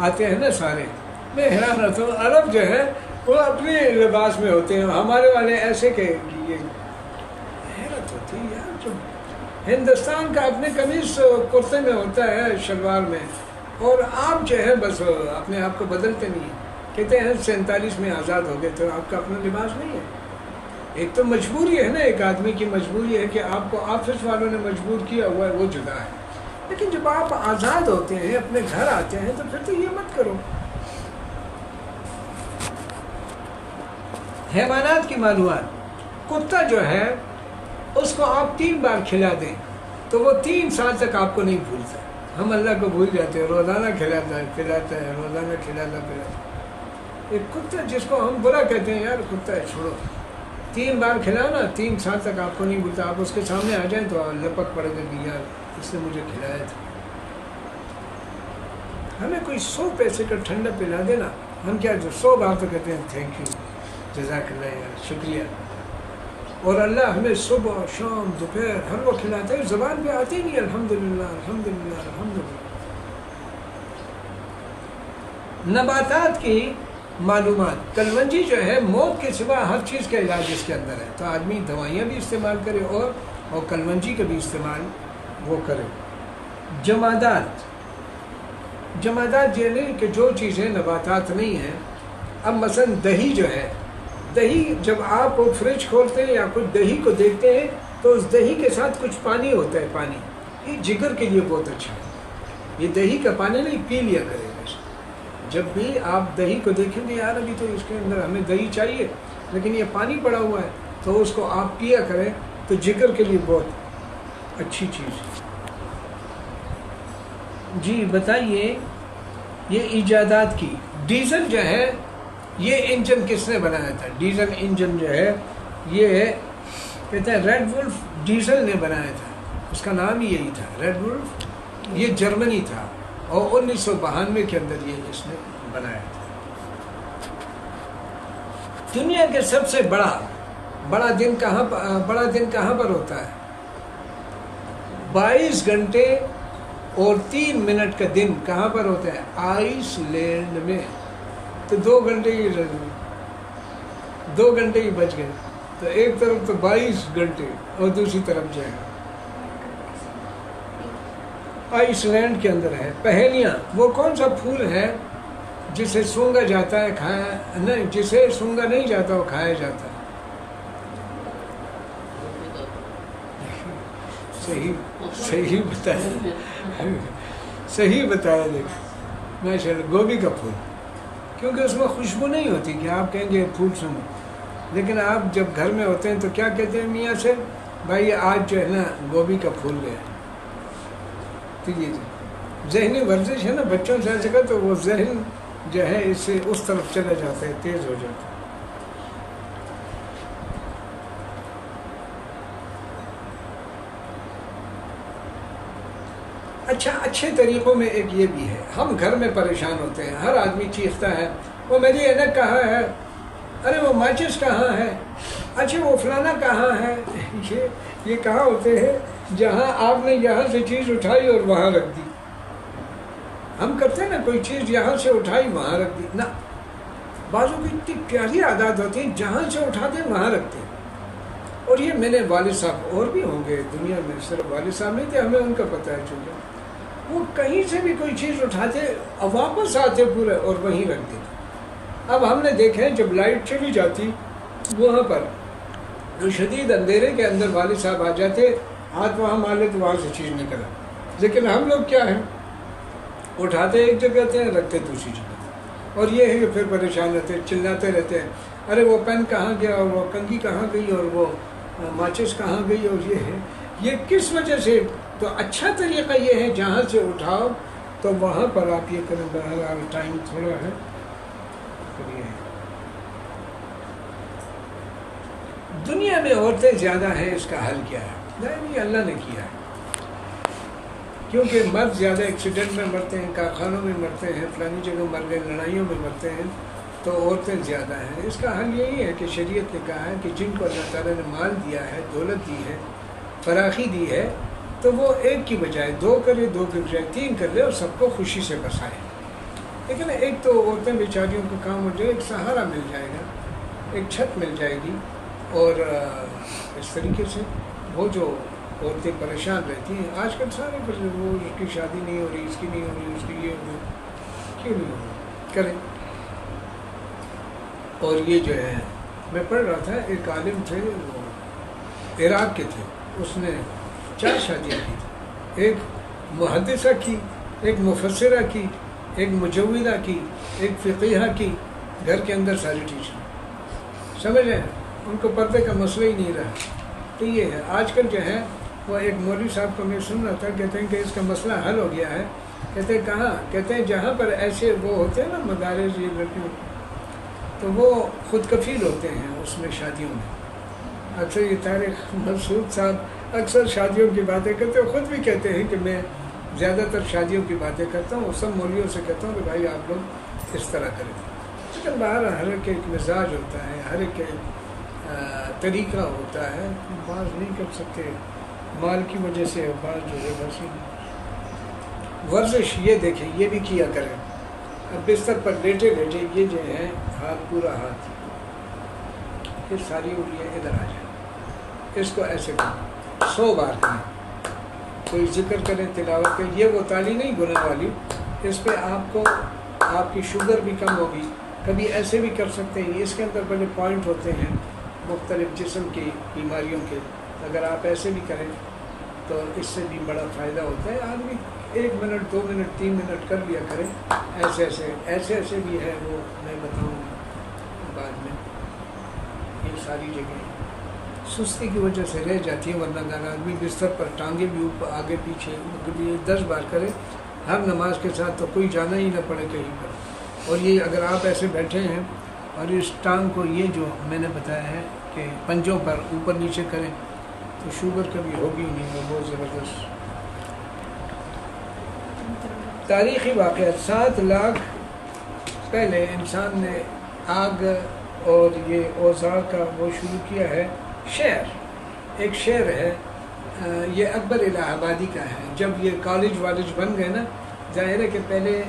آتے ہیں نا سارے۔ میں حیران رہتا ہوں، عرب جو ہے وہ اپنے لباس میں ہوتے ہیں، ہمارے والے ایسے کہ یہ حیرت ہوتی ہے یار، جو ہندوستان کا اپنے قمیص کرتے میں ہوتا ہے، شلوار میں، اور آپ جو ہے بس اپنے آپ کو بدلتے نہیں ہیں۔ کہتے ہیں 47 میں آزاد ہو گئے، تو آپ کا اپنا لباس نہیں ہے۔ ایک تو مجبوری ہے نا، ایک آدمی کی مجبوری ہے کہ آپ کو آفس والوں نے مجبور کیا ہوا ہے، وہ جدا ہے۔ لیکن جب آپ آزاد ہوتے ہیں، اپنے گھر آتے ہیں، تو پھر تو یہ مت کرو۔ حیوانات کی معلومات، کتا جو ہے اس کو آپ 3 بار کھلا دیں تو وہ 3 سال تک آپ کو نہیں بھولتا۔ ہم اللہ کو بھول جاتے ہیں، روزانہ کھلاتا ہے، روزانہ کھلاتا پلاتا۔ ایک کتا جس کو ہم برا کہتے ہیں، یار کتا ہے چھوڑو، 3 بار کھلاؤ نا، 3 سال تک آپ کو نہیں بھولتا۔ آپ اس کے سامنے آ جائیں تو لپک پڑے گا کہ یار اس نے مجھے کھلایا تھا۔ ہمیں کوئی 100 پیسے کا ٹھنڈا پلا دینا، ہم کیا جو 100 بار تو کہتے ہیں تھینک یو، جزاک اللہ یار، شکریہ۔ اور اللہ ہمیں صبح شام دوپہر ہر وقت کھلاتا ہے، زبان پہ آتے ہی نہیں الحمدللہ الحمدللہ الحمدللہ۔ نباتات کی معلومات، کلونجی جو ہے موت کے سوا ہر چیز کا علاج اس کے اندر ہے، تو آدمی دوائیاں بھی استعمال کرے اور کلونجی کا بھی استعمال وہ کرے۔ جمادات یہ نہیں کہ جو چیزیں نباتات نہیں ہیں۔ اب مثلا دہی جو ہے، دہی جب آپ فریج کھولتے ہیں یا کچھ دہی کو دیکھتے ہیں تو اس دہی کے ساتھ کچھ پانی ہوتا ہے، پانی یہ جگر کے لیے بہت اچھا ہے۔ یہ دہی کا پانی نہیں، پی لیا کرے گا۔ جب بھی آپ دہی کو دیکھیں گے، یار ابھی تو اس کے اندر ہمیں دہی چاہیے لیکن یہ پانی پڑا ہوا ہے، تو اس کو آپ پیا کریں تو جگر کے لیے بہت اچھی چیز ہے۔ جی بتائیے، یہ ایجادات کی، ڈیزل جو ہے یہ انجن کس نے بنایا تھا؟ ڈیزل انجن جو ہے یہ کہتے ہیں ریڈ ولف ڈیزل نے بنایا تھا، اس کا نام ہی یہی تھا ریڈ ولف، یہ جرمنی تھا اور 1992 کے اندر یہ اس نے بنایا تھا۔ دنیا کے سب سے بڑا دن کہاں پر ہوتا ہے؟ 22 گھنٹے اور 3 منٹ کا دن کہاں پر ہوتا ہے؟ آئس لینڈ میں۔ تو 2 گھنٹے ہی بچ گئے، تو ایک طرف تو 22 گھنٹے اور دوسری طرف جو ہے آئس لینڈ کے اندر ہے۔ پہیلیاں، وہ کون سا پھول ہے جسے سونگا جاتا ہے کھایا نہیں، جسے سونگا نہیں جاتا وہ کھایا جاتا ہے؟ صحیح بتایا دیکھ ماشاء اللہ، گوبھی کا پھول، کیونکہ اس میں خوشبو نہیں ہوتی کہ آپ کہیں گے پھول سنو، لیکن آپ جب گھر میں ہوتے ہیں تو کیا کہتے ہیں میاں سے، بھائی آج جو ہے نا گوبھی کا پھول گیا۔ تو یہ ذہنی ورزش ہے نا، بچوں سے ایسے کر تو وہ ذہن جو ہے اس سے اس طرف چلا جاتا ہے، تیز ہو جاتا ہے۔ اچھے طریقوں میں ایک یہ بھی ہے، ہم گھر میں پریشان ہوتے ہیں، ہر آدمی چیختا ہے وہ میری اینک کہاں ہے، ارے وہ ماچس کہاں ہے، اچھا وہ فلانا کہاں ہے۔ یہ کہاں ہوتے ہیں جہاں آپ نے یہاں سے چیز اٹھائی اور وہاں رکھ دی۔ ہم کرتے ہیں نا، کوئی چیز یہاں سے اٹھائی وہاں رکھ دی، نہ بعضوں کی اتنی پیاری عادات ہوتی ہیں، جہاں سے اٹھاتے ہیں وہاں رکھتے ہیں۔ اور یہ میں نے والد صاحب، اور بھی ہوں گے دنیا میں، صرف والد صاحب نہیں تھے، ہمیں ان کا پتہ ہے، چونکہ وہ کہیں سے بھی کوئی چیز اٹھاتے واپس آتے پورے اور وہیں رکھ دیتے۔ اب ہم نے دیکھا ہے جب لائٹ چلی جاتی وہاں پر جو شدید اندھیرے کے اندر والد صاحب آ جاتے، ہاتھ وہاں مار لیتے، وہاں سے چیز نکلا۔ لیکن ہم لوگ کیا ہیں، اٹھاتے ایک جگہ تھے، رکھتے دوسری جگہ، اور یہ ہے کہ پھر پریشان رہتے، چلاتے رہتے ہیں، ارے وہ پین کہاں گیا، اور وہ کنگھی کہاں گئی، اور وہ ماچس کہاں گئی، اور یہ ہے، یہ کس وجہ سے؟ تو اچھا طریقہ یہ ہے جہاں سے اٹھاؤ تو وہاں پر آپ یہ کریں. بہرحال ٹائم تھوڑا ہے. دنیا میں عورتیں زیادہ ہیں، اس کا حل کیا ہے؟ نہیں، اللہ نے کیا ہے. کیونکہ مرد زیادہ ایکسیڈنٹ میں مرتے ہیں، کارخانوں میں مرتے ہیں، فلانی جگہ مر گئے، لڑائیوں میں مرتے ہیں، تو عورتیں زیادہ ہیں. اس کا حل یہی ہے کہ شریعت نے کہا ہے کہ جن کو اللہ تعالیٰ نے مال دیا ہے، دولت دی ہے، فراخی دی ہے، تو وہ ایک کی بجائے 2 کرے، 2 کی بجائے 3 کر لے اور سب کو خوشی سے بسائے. لیکن ایک تو عورتیں بیچاریوں کا کام ہو جائے، ایک سہارا مل جائے گا، ایک چھت مل جائے گی. اور اس طریقے سے وہ جو عورتیں پریشان رہتی ہیں آج کل سارے پر، وہ اس کی شادی نہیں ہو رہی، اس کی نہیں ہو رہی، اس کی یہ ہو رہی، کیوں نہیں ہو رہی، کریں. اور یہ جو ہے میں پڑھ رہا تھا، ایک عالم تھے، وہ عراق کے تھے، اس نے 4 شادیاں کی تھیں. ایک محدثہ کی، ایک مفسرہ کی، ایک مجودہ کی، ایک فقیہہ کی، گھر کے اندر ساری ٹیچر. سمجھ رہے ہیں؟ ان کو پردے کا مسئلہ ہی نہیں رہا. تو یہ ہے آج کل جو ہے وہ ایک مولوی صاحب کو میں سن رہا تھا، کہتے ہیں کہ اس کا مسئلہ حل ہو گیا ہے. کہتے ہیں کہاں؟ کہتے ہیں جہاں پر ایسے وہ ہوتے ہیں نا مدارس، یہ لڑکیوں، تو وہ خود کفیل ہوتے ہیں اس میں شادیوں میں. اکثر یہ طارق مسعود صاحب اکثر شادیوں کی باتیں کرتے ہیں، خود بھی کہتے ہیں کہ میں زیادہ تر شادیوں کی باتیں کرتا ہوں، سب مولویوں سے کہتا ہوں کہ بھائی آپ لوگ اس طرح کریں. لیکن باہر ہر ایک ایک مزاج ہوتا ہے، ہر ایک طریقہ ہوتا ہے، بعض نہیں کر سکتے مال کی وجہ سے، بعض جو ہے بس. ورزش یہ دیکھیں، یہ بھی کیا کریں. اب بستر پر لیٹے لیٹے یہ جو ہے ہاتھ، پورا ہاتھ، یہ ساری انگلیاں ادھر آ جائیں، اس کو ایسے کریں 100 بار کریں. کوئی ذکر کریں، تلاوت کریں. یہ وہ تالی نہیں گناہ والی، اس پہ آپ کو آپ کی شوگر بھی کم ہوگی. کبھی ایسے بھی کر سکتے ہیں. اس کے اندر بڑے پوائنٹ ہوتے ہیں مختلف جسم کی بیماریوں کے. اگر آپ ایسے بھی کریں تو اس سے بھی بڑا فائدہ ہوتا ہے. آدمی 1 منٹ، 2 منٹ، 3 منٹ کر لیا کریں. ایسے بھی ہے، وہ میں بتاؤں گا بعد میں. یہ ساری جگہیں سستی کی وجہ سے رہ جاتی ہیں، ورنہ اگر آدمی بستر پر ٹانگیں بھی اوپر آگے پیچھے کبھی 10 بار کرے ہر نماز کے ساتھ، تو کوئی جانا ہی نہ پڑے کہیں پر. اور یہ اگر آپ ایسے بیٹھے ہیں اور اس ٹانگ کو یہ جو میں نے بتایا ہے کہ پنجوں پر اوپر نیچے کریں تو شوگر کبھی ہوگی ہی نہیں. وہ بہت زبردست تاریخی واقعات. 7 لاکھ پہلے انسان نے آگ اور یہ اوزار کا وہ شروع کیا ہے. ایک شعر ہے، یہ اکبر الہ آبادی کا ہے. جب یہ کالج والج بن گئے نا، ظاہر ہے کہ پہلے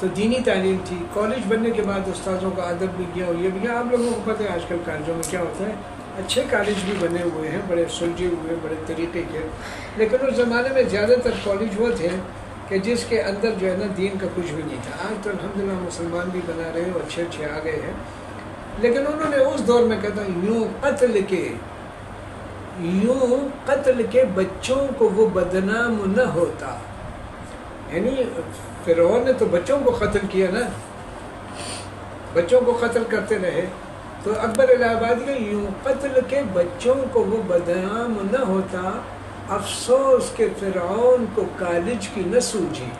تو دینی تعلیم تھی، کالج بننے کے بعد استاذوں کا ادب بھی گیا اور یہ بھی گیا. آپ لوگوں کو پتہ ہے آج کل کالجوں میں کیا ہوتا ہے، اچھے کالج بھی بنے ہوئے ہیں، بڑے سلجھے ہوئے، بڑے طریقے کے. لیکن اس زمانے میں زیادہ تر کالج وہ تھے کہ جس کے اندر جو ہے نا دین کا کچھ بھی نہیں تھا. آج تو الحمدللہ مسلمان بھی بنا رہے ہیں اور اچھے آ گئے ہیں. لیکن انہوں نے اس دور میں کہا یوں قتل کے بچوں کو وہ بدنام نہ ہوتا. یعنی فرعون نے تو بچوں کو قتل کیا نا، بچوں کو قتل کرتے رہے. تو اکبر الہ آبادی کا یوں قتل کے بچوں کو وہ بدنام نہ ہوتا، افسوس کہ فرعون کو کالج کی نہ سوجھی.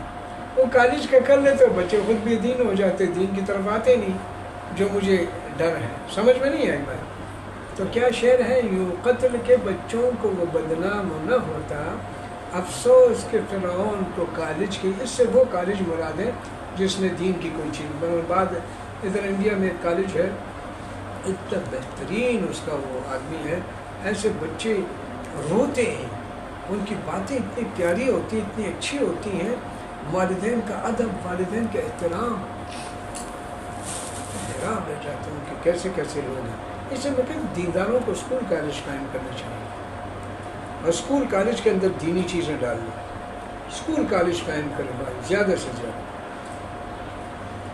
وہ کالج کا کر لیتے، بچے خود بھی دین ہو جاتے، دین کی طرف آتے نہیں، جو مجھے ڈر ہے. سمجھ میں نہیں آئی بات. تو کیا شعر ہے، یوں قتل کے بچوں کو وہ بدنام نہ ہوتا، افسوس کہ فرعون کو کالج کی. اس سے وہ کالج مراد ہے جس نے دین کی کوئی چیز. بعد ادھر انڈیا میں ایک کالج ہے، اتنا بہترین اس کا وہ آدمی ہے. ایسے بچے روتے ہیں، ان کی باتیں اتنی پیاری ہوتی ہیں، اتنی اچھی ہوتی ہیں. والدین کا ادب، والدین کا احترام، حیران رہ جاتے ہیں کہ کیسے کیسے لوگ ہیں. اس سے میں کہوں دینداروں کو اسکول کالج قائم کرنا چاہیے، اور اسکول کالج کے اندر دینی چیزیں ڈال دیں. اسکول کالج قائم کریں بھائی، زیادہ سے زیادہ.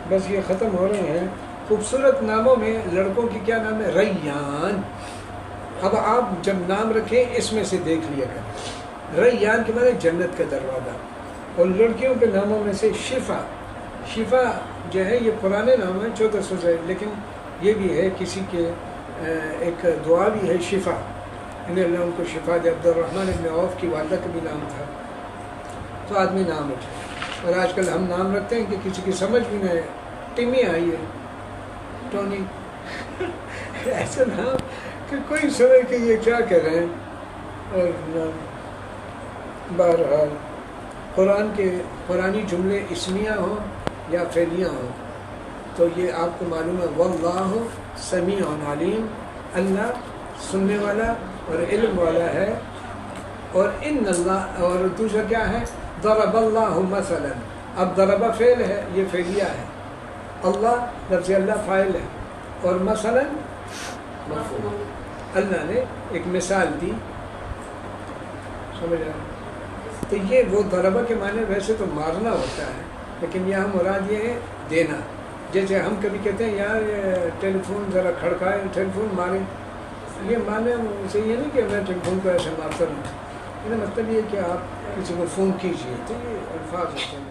بس یہ ختم ہو رہے ہیں. خوبصورت ناموں میں لڑکوں کی کیا نام ہے؟ ریان. اب آپ جب نام رکھیں اس میں سے دیکھ لیا کریں. ریان کے معنی جنت کا دروازہ. اور لڑکیوں کے ناموں میں سے شفا. شفا جو ہے یہ پرانے نام ہے، 1400 سے، لیکن یہ بھی ہے کسی کے ایک دعا بھی ہے شفا، انہیں اللہ ان کو شفا دے. عبد الرحمن ابن عوف کی والدہ کا بھی نام تھا، تو آدمی نام اٹھے. اور آج کل ہم نام رکھتے ہیں کہ کسی کی سمجھ بھی نہیں ہے، ٹیمی آئی ہے، ٹونی ایسا نام کہ کوئی سمجھ کہ یہ کیا کہہ رہے ہیں۔ اور بہرحال قرآن کے قرآنی جملے اسمیہ ہوں یا فعلیہ ہوں تو یہ آپ کو معلوم ہے، واللہ سمیع علیم، اللہ سننے والا اور علم والا ہے۔ اور ان اللہ، اور دوسرا کیا ہے، ضرب اللہ مثلا، اب ضرب فعل ہے، یہ فعلیہ ہے، اللہ لفظ اللہ فاعل ہے، اور مثلا مفعول، اللہ نے ایک مثال دی، سمجھ آئے؟ تو یہ وہ ضربہ کے معنی ویسے تو مارنا ہوتا ہے، لیکن یہاں مراد یہ ہے دینا۔ جیسے ہم کبھی کہتے ہیں یار یہ ٹیلی فون ذرا کھڑکائے، ٹیلی فون مارے، یہ معنی سے یہ نہیں کہ میں ٹیلی فون کو ایسے مارتا ہوں، مطلب یہ کہ آپ کسی کو فون کیجیے، تو یہ الفاظ ہوتے ہیں۔